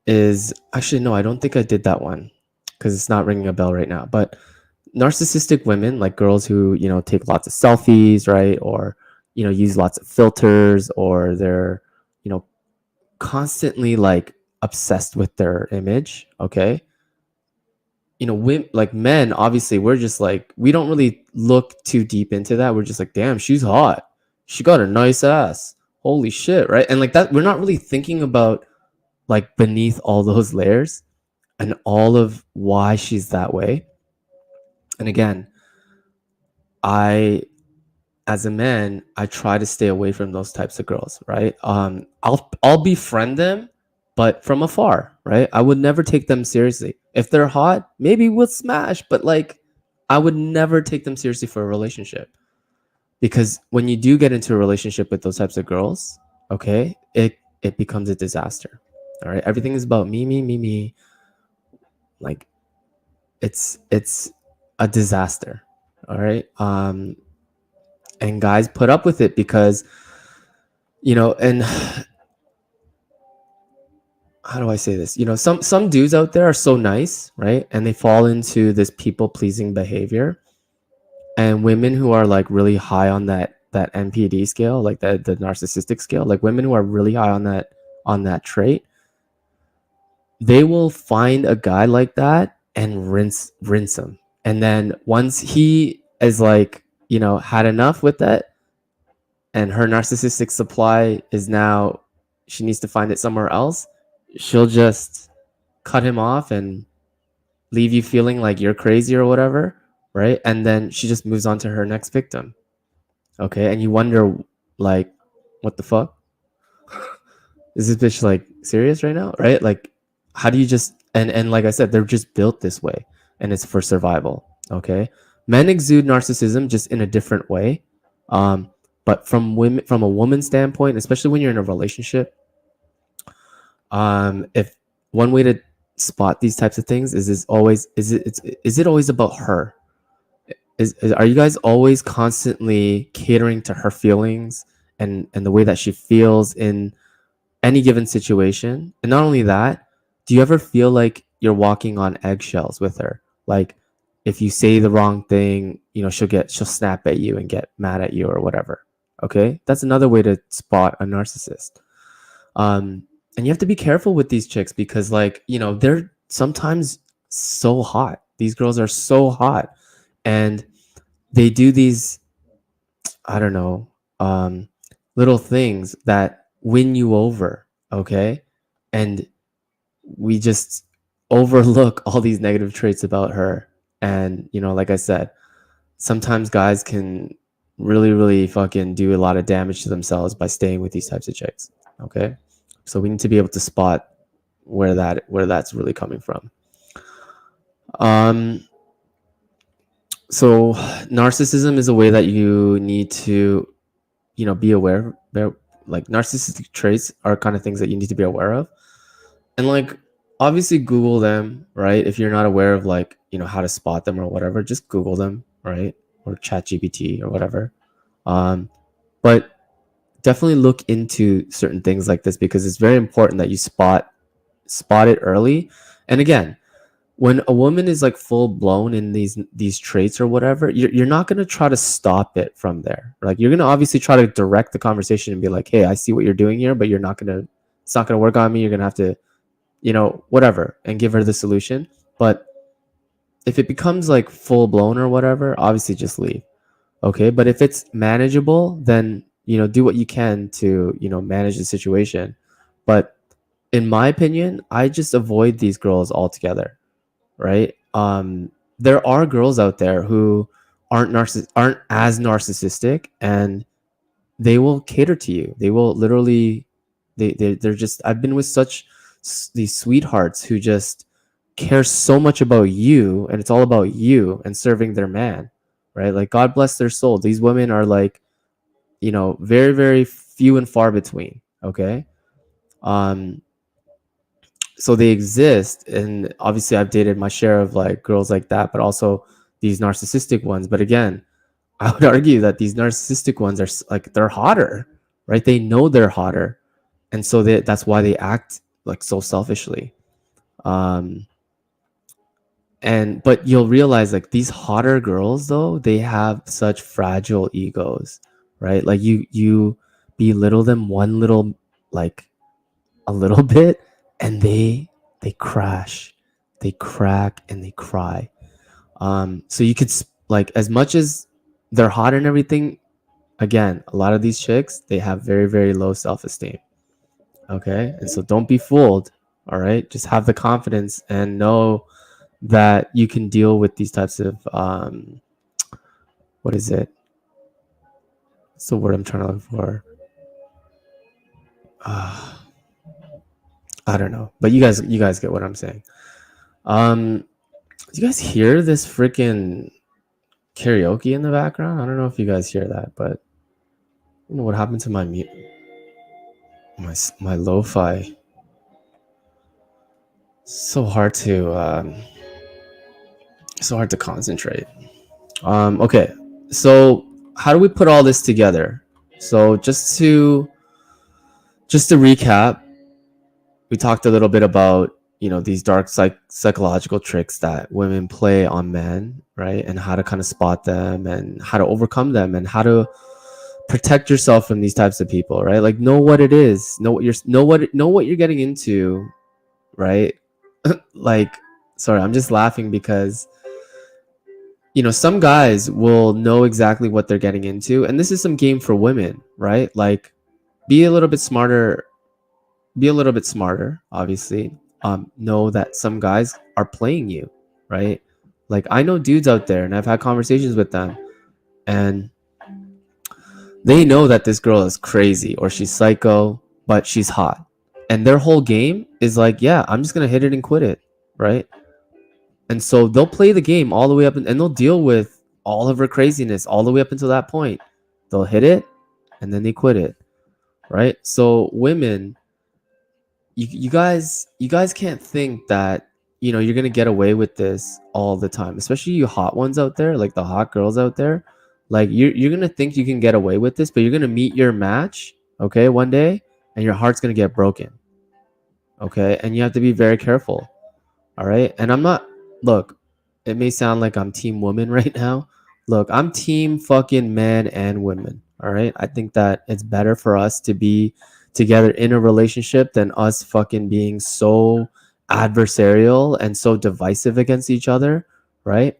is actually, no, I don't think I did that one because it's not ringing a bell right now. But narcissistic women, like girls who, take lots of selfies, right? Or, use lots of filters, or they're, you know, constantly like obsessed with their image, okay? Women, like men, obviously we're just like, we don't really look too deep into that. We're just like, damn, she's hot, she got a nice ass, holy shit, right? And like that, we're not really thinking about like beneath all those layers and all of why she's that way. And again, I as a man, I try to stay away from those types of girls, right? I'll befriend them, but from afar, right? I would never take them seriously. If they're hot, maybe we'll smash, but like I would never take them seriously for a relationship. Because when you do get into a relationship with those types of girls, okay, it becomes a disaster. All right. Everything is about me, me, me, me. Like it's a disaster. All right. And guys put up with it because and how do I say this? Some dudes out there are so nice, right? And they fall into this people pleasing behavior. And women who are like really high on that NPD scale, like the narcissistic scale, like women who are really high on that trait, they will find a guy like that and rinse him. And then once he is like, had enough with that, and her narcissistic supply is now, she needs to find it somewhere else, she'll just cut him off and leave you feeling like you're crazy or whatever, right? And then she just moves on to her next victim. Okay. And you wonder, like, what the fuck? Is this bitch like serious right now? Right? Like, how do you just, and like I said, they're just built this way, and it's for survival. Okay. Men exude narcissism just in a different way. Um, but from a woman's standpoint, especially when you're in a relationship, if one way to spot these types of things is it always about her? Are you guys always constantly catering to her feelings and the way that she feels in any given situation? And not only that, do you ever feel like you're walking on eggshells with her? Like if you say the wrong thing, she'll snap at you and get mad at you or whatever. Okay? That's another way to spot a narcissist. And you have to be careful with these chicks because like, they're sometimes so hot. These girls are so hot, and they do these, I don't know, little things that win you over, okay? And we just overlook all these negative traits about her. And, like I said, sometimes guys can really, really fucking do a lot of damage to themselves by staying with these types of chicks. Okay. So we need to be able to spot where that's really coming from. Um, so narcissism is a way that you need to, be aware. Like narcissistic traits are kind of things that you need to be aware of. And like obviously Google them, right? If you're not aware of like, how to spot them or whatever, just Google them, right? Or chat GPT or whatever. But definitely look into certain things like this because it's very important that you spot it early. And again, when a woman is like full blown in these traits or whatever, you're not going to try to stop it from there. Like you're going to obviously try to direct the conversation and be like, hey, I see what you're doing here, but it's not going to work on me. You're going to have to, whatever, and give her the solution. But if it becomes like full blown or whatever, obviously just leave. Okay. But if it's manageable, then, do what you can to, manage the situation. But in my opinion, I just avoid these girls altogether. Right. There are girls out there who aren't as narcissistic, and they will cater to you. They will literally, they're just, I've been with these sweethearts who just care so much about you, and it's all about you and serving their man, right? Like God bless their soul. These women are like, very, very few and far between. Okay. Um, so they exist, and obviously I've dated my share of like girls like that, but also these narcissistic ones. But again, I would argue that these narcissistic ones are like, they're hotter, right? They know they're hotter, and so that's why they act like so selfishly. um but you'll realize like these hotter girls though, they have such fragile egos, right? Like you belittle them one little, like a little bit, and they crash, they crack, and they cry. So you could like, as much as they're hot and everything, again, a lot of these chicks, they have very, very low self-esteem. Okay. And so don't be fooled. All right. Just have the confidence and know that you can deal with these types of what is it? What's the word I'm trying to look for? uh, I don't know, but you guys get what I'm saying. um do you guys hear this freaking karaoke in the background? I don't know if you guys hear that, but I don't know what happened to my lo-fi. So hard to concentrate. Okay, so how do we put all this together? So just to recap, we talked a little bit about, these dark psychological tricks that women play on men, right? And how to kind of spot them and how to overcome them and how to protect yourself from these types of people, right? Like know what it is, know what you're getting into, right? Like, sorry, I'm just laughing because some guys will know exactly what they're getting into, and this is some game for women, right? Like be a little bit smarter, obviously. Know that some guys are playing you, right? Like I know dudes out there, and I've had conversations with them, and they know that this girl is crazy or she's psycho, but she's hot, and their whole game is like, yeah, I'm just gonna hit it and quit it, right? And so they'll play the game all the way up, and they'll deal with all of her craziness all the way up until that point. They'll hit it and then they quit it, right? So women, you guys can't think that you're gonna get away with this all the time, especially you hot ones out there, like the hot girls out there. Like you're gonna think you can get away with this, but you're gonna meet your match, okay, one day, and your heart's gonna get broken, okay? And you have to be very careful. All right. And I'm not, look, it may sound like I'm team woman right now. Look, I'm team fucking men and women. All right. I think that it's better for us to be together in a relationship than us fucking being so adversarial and so divisive against each other. Right.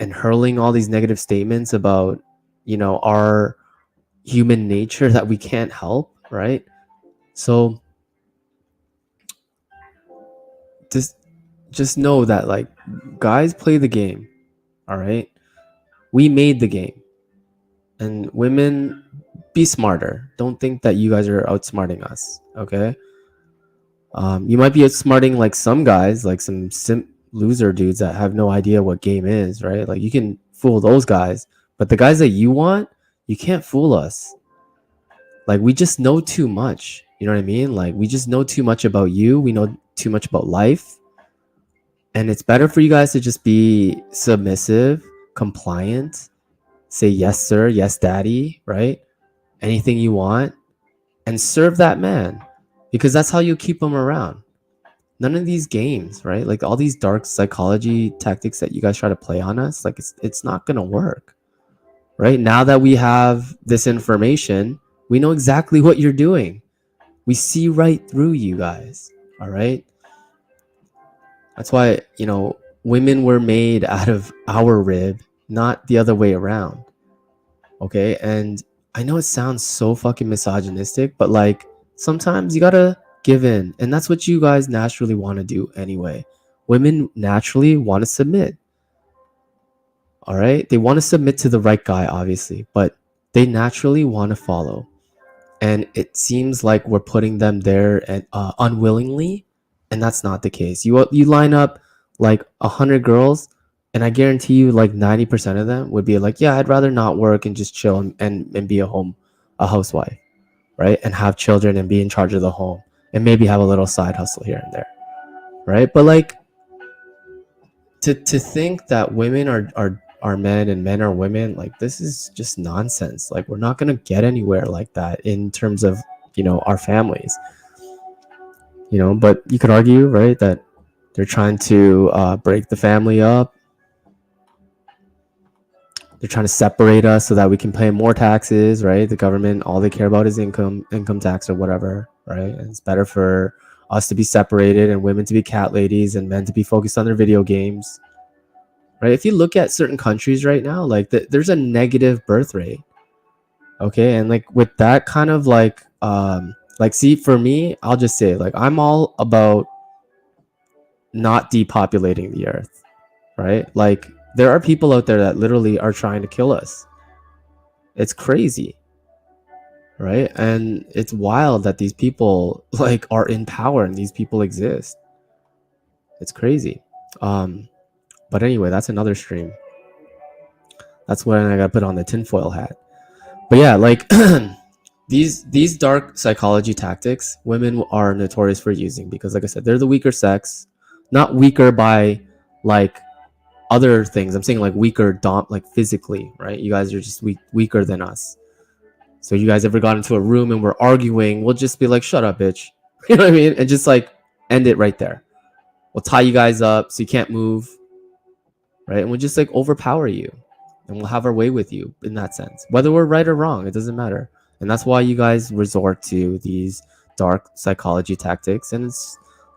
And hurling all these negative statements about, our, human nature that we can't help, right? So just know that, like, guys play the game, all right? We made the game. And women, be smarter. Don't think that you guys are outsmarting us, okay? You might be outsmarting like some guys, like some loser dudes that have no idea what game is, right? Like, you can fool those guys, but the guys that you want, you can't fool us. Like, we just know too much. You know what I mean? Like, we just know too much about you. We know too much about life. And it's better for you guys to just be submissive, compliant, say yes, sir, yes, daddy, right? Anything you want, and serve that man, because that's how you keep him around. None of these games, right? Like, all these dark psychology tactics that you guys try to play on us, like, it's not gonna work, right? Now that we have this information, we know exactly what you're doing. We see right through you guys, all right? That's why, women were made out of our rib, not the other way around. Okay? And I know it sounds so fucking misogynistic, but like, sometimes you gotta give in. And that's what you guys naturally want to do anyway. Women naturally want to submit. All right? They want to submit to the right guy, obviously, but they naturally want to follow. And it seems like we're putting them there and unwillingly, and that's not the case. You line up like 100 girls, and I guarantee you, like 90% of them would be like, yeah, I'd rather not work and just chill and be a housewife, right? And have children and be in charge of the home and maybe have a little side hustle here and there, right? But like, to think that women are men and men are women, like, this is just nonsense. Like, we're not gonna get anywhere like that in terms of, our families. But you could argue, right, that they're trying to break the family up. They're trying to separate us so that we can pay more taxes, right? The government, all they care about is income tax or whatever, right? And it's better for us to be separated and women to be cat ladies and men to be focused on their video games, right? If you look at certain countries right now, like, there's a negative birth rate, okay? And like, with that kind of like, see, for me, I'll just say, like, I'm all about not depopulating the earth, right? Like, there are people out there that literally are trying to kill us. It's crazy, right? And it's wild that these people, like, are in power and these people exist. It's crazy. But anyway, that's another stream. That's when I got put on the tinfoil hat. But yeah, like, these dark psychology tactics, women are notorious for using, because, like I said, they're the weaker sex. Not weaker by like other things. I'm saying like weaker, like physically, right? You guys are just weaker than us. So you guys ever got into a room and we're arguing, we'll just be like, shut up, bitch. You know what I mean? And just like end it right there. We'll tie you guys up so you can't move, right? And we'll just like overpower you, and we'll have our way with you in that sense. Whether we're right or wrong, it doesn't matter. And that's why you guys resort to these dark psychology tactics. And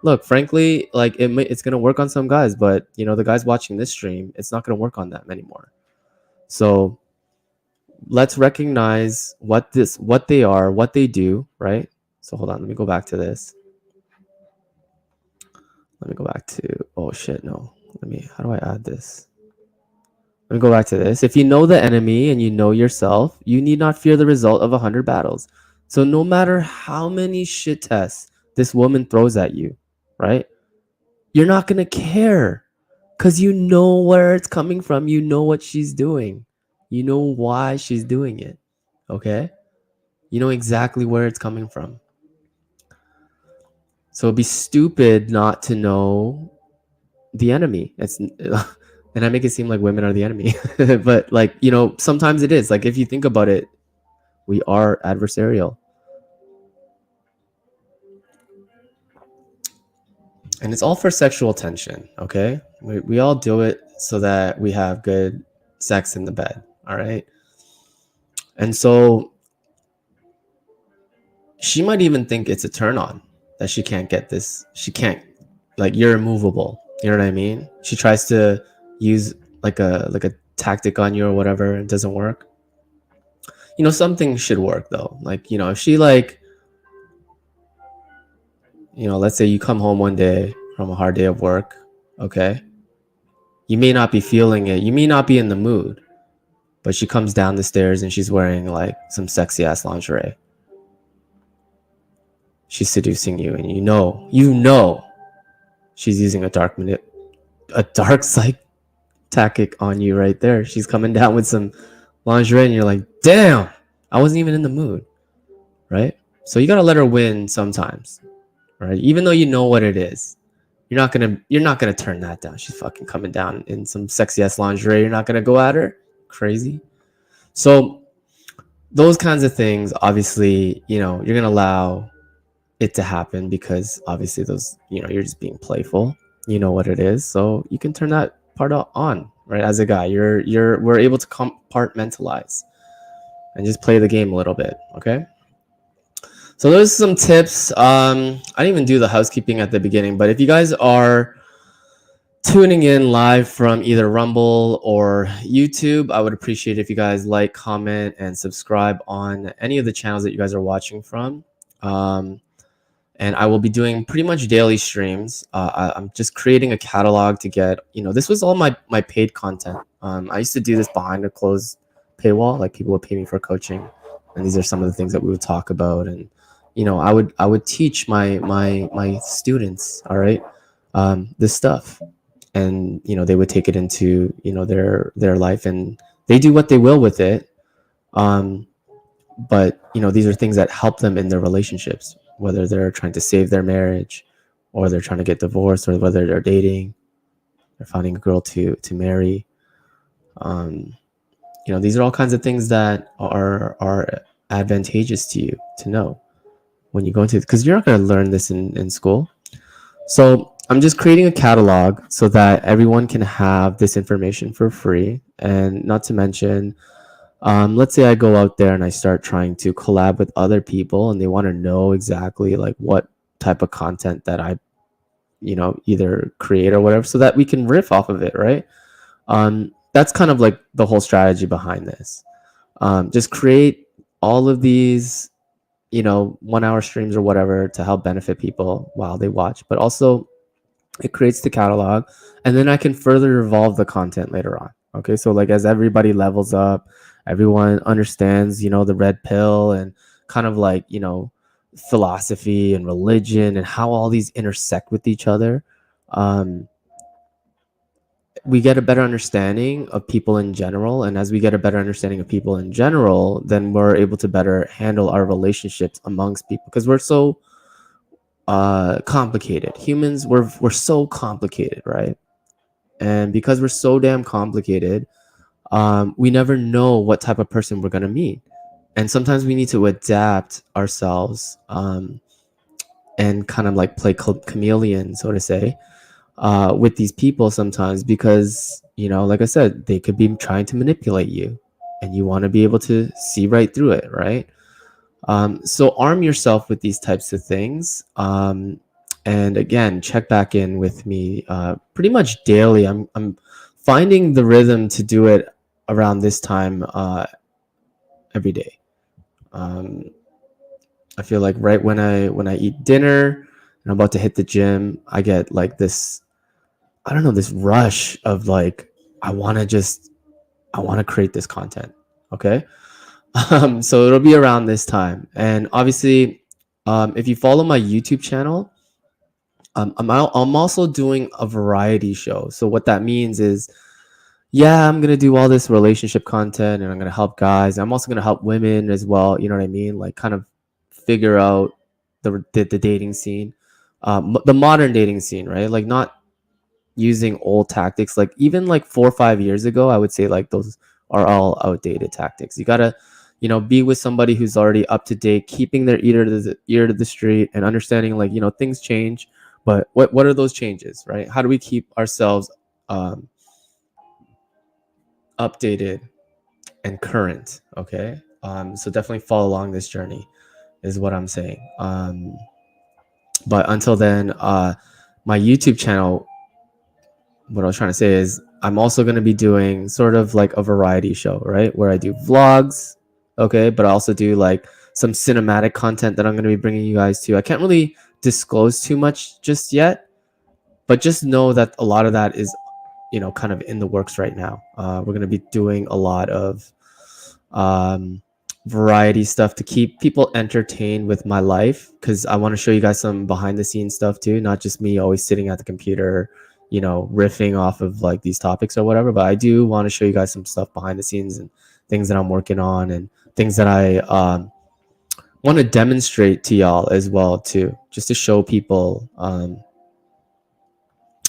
look, frankly, like, it's gonna work on some guys, but the guys watching this stream, it's not gonna work on them anymore. So let's recognize what they are, what they do, right? So hold on, let me go back to this. Let me go back to, oh shit, no. How do I add this? Let me go back to this. If you know the enemy and you know yourself, you need not fear the result of 100 battles. So no matter how many shit tests this woman throws at you, right? You're not going to care, because you know where it's coming from. You know what she's doing. You know why she's doing it. Okay? You know exactly where it's coming from. So it'd be stupid not to know the enemy. And I make it seem like women are the enemy. But like, sometimes it is. Like, if you think about it, we are adversarial. And it's all for sexual tension, okay? We all do it so that we have good sex in the bed, all right? And so she might even think it's a turn on that she can't get this. She can't, like, you're immovable. You know what I mean? She tries to use like a tactic on you or whatever. It doesn't work. Something should work though. Like, if she like, let's say you come home one day from a hard day of work, okay? You may not be feeling it. You may not be in the mood, but she comes down the stairs and she's wearing like some sexy ass lingerie. She's seducing you, and you know she's using a dark psych tactic on you right there. She's coming down with some lingerie and you're like, damn, I wasn't even in the mood, right? So you gotta let her win sometimes, right? Even though you know what it is, you're not gonna turn that down. She's fucking coming down in some sexy ass lingerie. You're not gonna go at her, crazy. So those kinds of things, obviously, you're gonna allow it to happen because obviously those, you're just being playful. You know what it is, so you can turn that part on, right? As a guy, we're able to compartmentalize and just play the game a little bit, okay? So those are some tips. I didn't even do the housekeeping at the beginning, but if you guys are tuning in live from either Rumble or YouTube, I would appreciate if you guys like, comment, and subscribe on any of the channels that you guys are watching from. And I will be doing pretty much daily streams. I'm just creating a catalog to get, this was all my paid content. I used to do this behind a closed paywall, like people would pay me for coaching, and these are some of the things that we would talk about. And I would teach my students, all right, this stuff, and they would take it into their life, and they do what they will with it. But these are things that help them in their relationships, whether they're trying to save their marriage, or they're trying to get divorced, or whether they're dating, they're finding a girl to marry. These are all kinds of things that are advantageous to you to know when you go into it, because you're not going to learn this in school. So I'm just creating a catalog so that everyone can have this information for free. And not to mention, let's say I go out there and I start trying to collab with other people, and they want to know exactly like what type of content that I, either create or whatever, so that we can riff off of it, right? That's kind of like the whole strategy behind this. Just create all of these, 1 hour streams or whatever to help benefit people while they watch, but also it creates the catalog, and then I can further evolve the content later on. Okay, so like as everybody levels up, everyone understands, the red pill, and kind of like, philosophy and religion and how all these intersect with each other. We get a better understanding of people in general, and as we get a better understanding of people in general, then we're able to better handle our relationships amongst people, because we're so complicated. Humans, we're so complicated, right? And because we're so damn complicated, we never know what type of person we're going to meet, and sometimes we need to adapt ourselves, and kind of like play chameleon, so to say, with these people sometimes, because like I said, they could be trying to manipulate you, and you want to be able to see right through it, right? So arm yourself with these types of things, and again, check back in with me pretty much daily. I'm finding the rhythm to do it around this time every day. I feel like right when I eat dinner and I'm about to hit the gym, I get like this, I don't know, this rush of like, I want to create this content. Okay. So it'll be around this time. And obviously, if you follow my YouTube channel, I'm also doing a variety show. So what that means is, yeah, I'm gonna do all this relationship content, and I'm gonna help guys. I'm also gonna help women as well. You know what I mean? Like, kind of figure out the dating scene, the modern dating scene, right? Like, not using old tactics. Like, even like 4 or 5 years ago, I would say like those are all outdated tactics. You gotta, be with somebody who's already up to date, keeping their ear to the street, and understanding like, things change, but what are those changes, right? How do we keep ourselves updated and current? Okay. So definitely follow along this journey is what I'm saying. But until then, my YouTube channel, what I was trying to say is I'm also going to be doing sort of like a variety show, right? Where I do vlogs okay? But I also do like some cinematic content that I'm going to be bringing you guys to. I can't really disclose too much just yet, but just know that a lot of that is, kind of in the works right now. We're going to be doing a lot of um, variety stuff to keep people entertained with my life, because I want to show you guys some behind the scenes stuff too, not just me always sitting at the computer, riffing off of like these topics or whatever. But I do want to show you guys some stuff behind the scenes and things that I'm working on and things that I want to demonstrate to y'all as well too, just to show people.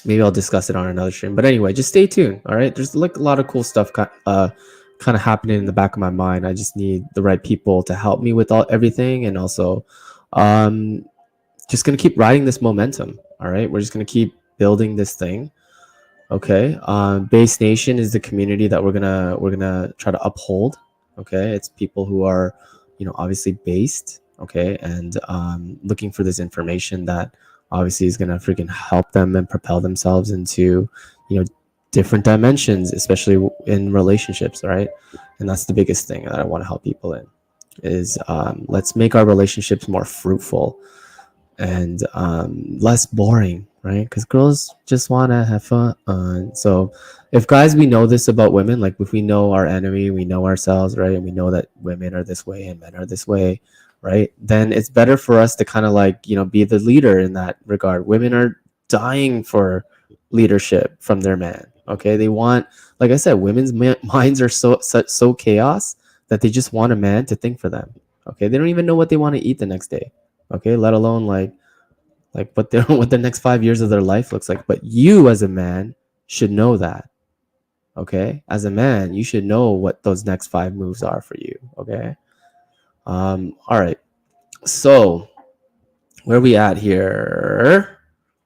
Maybe I'll discuss it on another stream. But anyway, just stay tuned. All right. There's like a lot of cool stuff kind of happening in the back of my mind. I just need the right people to help me with everything. And also just going to keep riding this momentum. All right. We're just going to keep building this thing. Okay. Base Nation is the community that we're gonna try to uphold. Okay. It's people who are, obviously based. Okay. And looking for this information that obviously is going to freaking help them and propel themselves into, different dimensions, especially in relationships, right? And that's the biggest thing that I want to help people in is let's make our relationships more fruitful and less boring, right? Because girls just want to have fun. So if guys, we know this about women, like if we know our enemy, we know ourselves, right? And we know that women are this way and men are this way, right? Then it's better for us to kind of like, be the leader in that regard. Women are dying for leadership from their man. Okay. They want, like I said, women's minds are so chaos that they just want a man to think for them. Okay. They don't even know what they want to eat the next day. Okay. Let alone like what the next 5 years of their life looks like. But you as a man should know that. Okay. As a man, you should know what those next 5 moves are for you. Okay. All right. So where are we at here?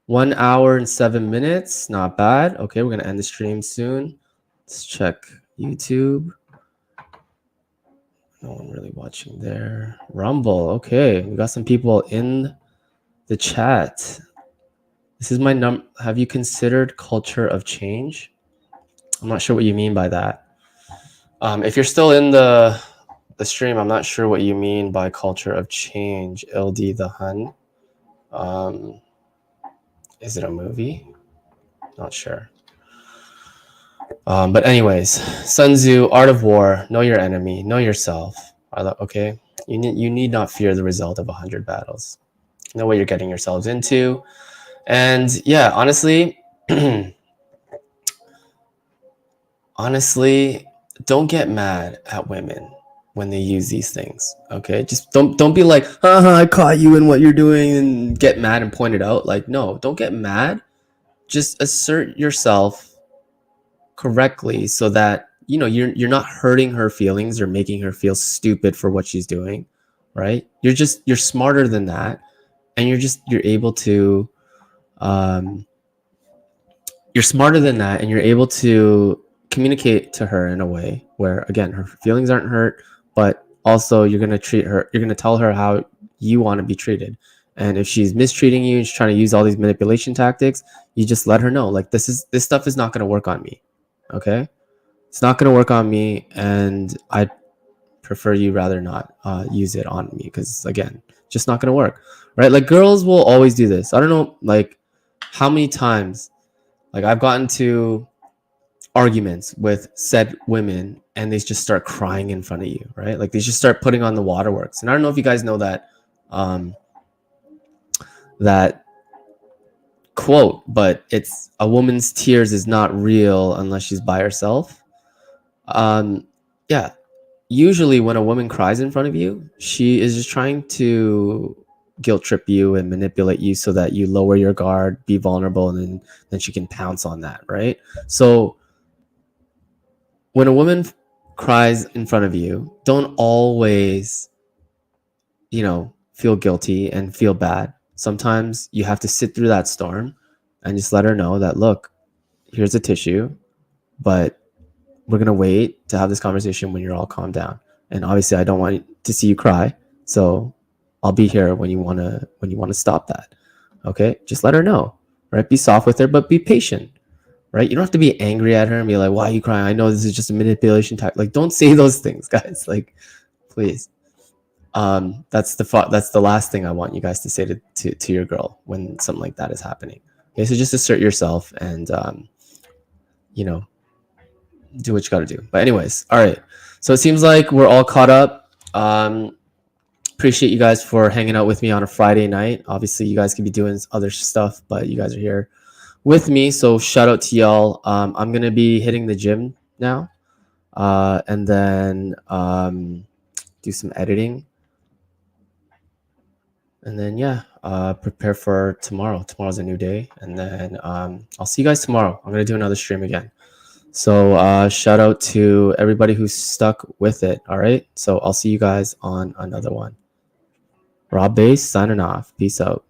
1 hour and 7 minutes. Not bad. Okay. We're going to end the stream soon. Let's check YouTube. No one really watching there. Rumble. Okay. We got some people in the chat. This is my have you considered culture of change? I'm not sure what you mean by that. If you're still in the stream, I'm not sure what you mean by culture of change. LD the Hun. Is it a movie? Not sure. But anyways, Sun Tzu, Art of War, know your enemy, know yourself. Okay? You need not fear the result of 100 battles. Know what you're getting yourselves into. And yeah, honestly, don't get mad at women when they use these things. Okay, just don't be like, I caught you in what you're doing, and get mad and point it out. Like, no, don't get mad. Just assert yourself correctly so that you're not hurting her feelings or making her feel stupid for what she's doing. Right? You're smarter than that, and you're able to. You're smarter than that, and you're able to communicate to her in a way where, again, her feelings aren't hurt, but also you're going to tell her how you want to be treated. And if she's mistreating you and she's trying to use all these manipulation tactics, you just let her know, like, this stuff is not going to work on me. Okay. It's not going to work on me. And I prefer you rather not use it on me. Cause again, just not going to work. Right. Like, girls will always do this. I don't know, like, how many times, like, I've gotten to arguments with said women and they just start crying in front of you, right? Like, they just start putting on the waterworks. And I don't know if you guys know that that quote, but it's a woman's tears is not real unless she's by herself. Yeah, usually when a woman cries in front of you, she is just trying to guilt trip you and manipulate you so that you lower your guard, be vulnerable, and then she can pounce on that, right? So when a woman cries in front of you, don't always, feel guilty and feel bad. Sometimes you have to sit through that storm and just let her know that, look, here's a tissue, but we're going to wait to have this conversation when you're all calmed down. And obviously I don't want to see you cry. So I'll be here when you want to stop that. Okay. Just let her know, right? Be soft with her, but be patient, right? You don't have to be angry at her and be like, why are you crying? I know this is just a manipulation tactic. Like, don't say those things, guys. Like, please. That's the last thing I want you guys to say to your girl when something like that is happening. Okay, so just assert yourself and you know, do what you got to do. But anyways, all right. So it seems like we're all caught up. Appreciate you guys for hanging out with me on a Friday night. Obviously, you guys could be doing other stuff, but you guys are here with me. So shout out to y'all. I'm gonna be hitting the gym now, and then do some editing, and then yeah, prepare for tomorrow. Tomorrow's a new day, and then I'll see you guys tomorrow. I'm gonna do another stream again. So shout out to everybody who's stuck with it. All right. So I'll see you guys on another one. Robb Based signing off. Peace out.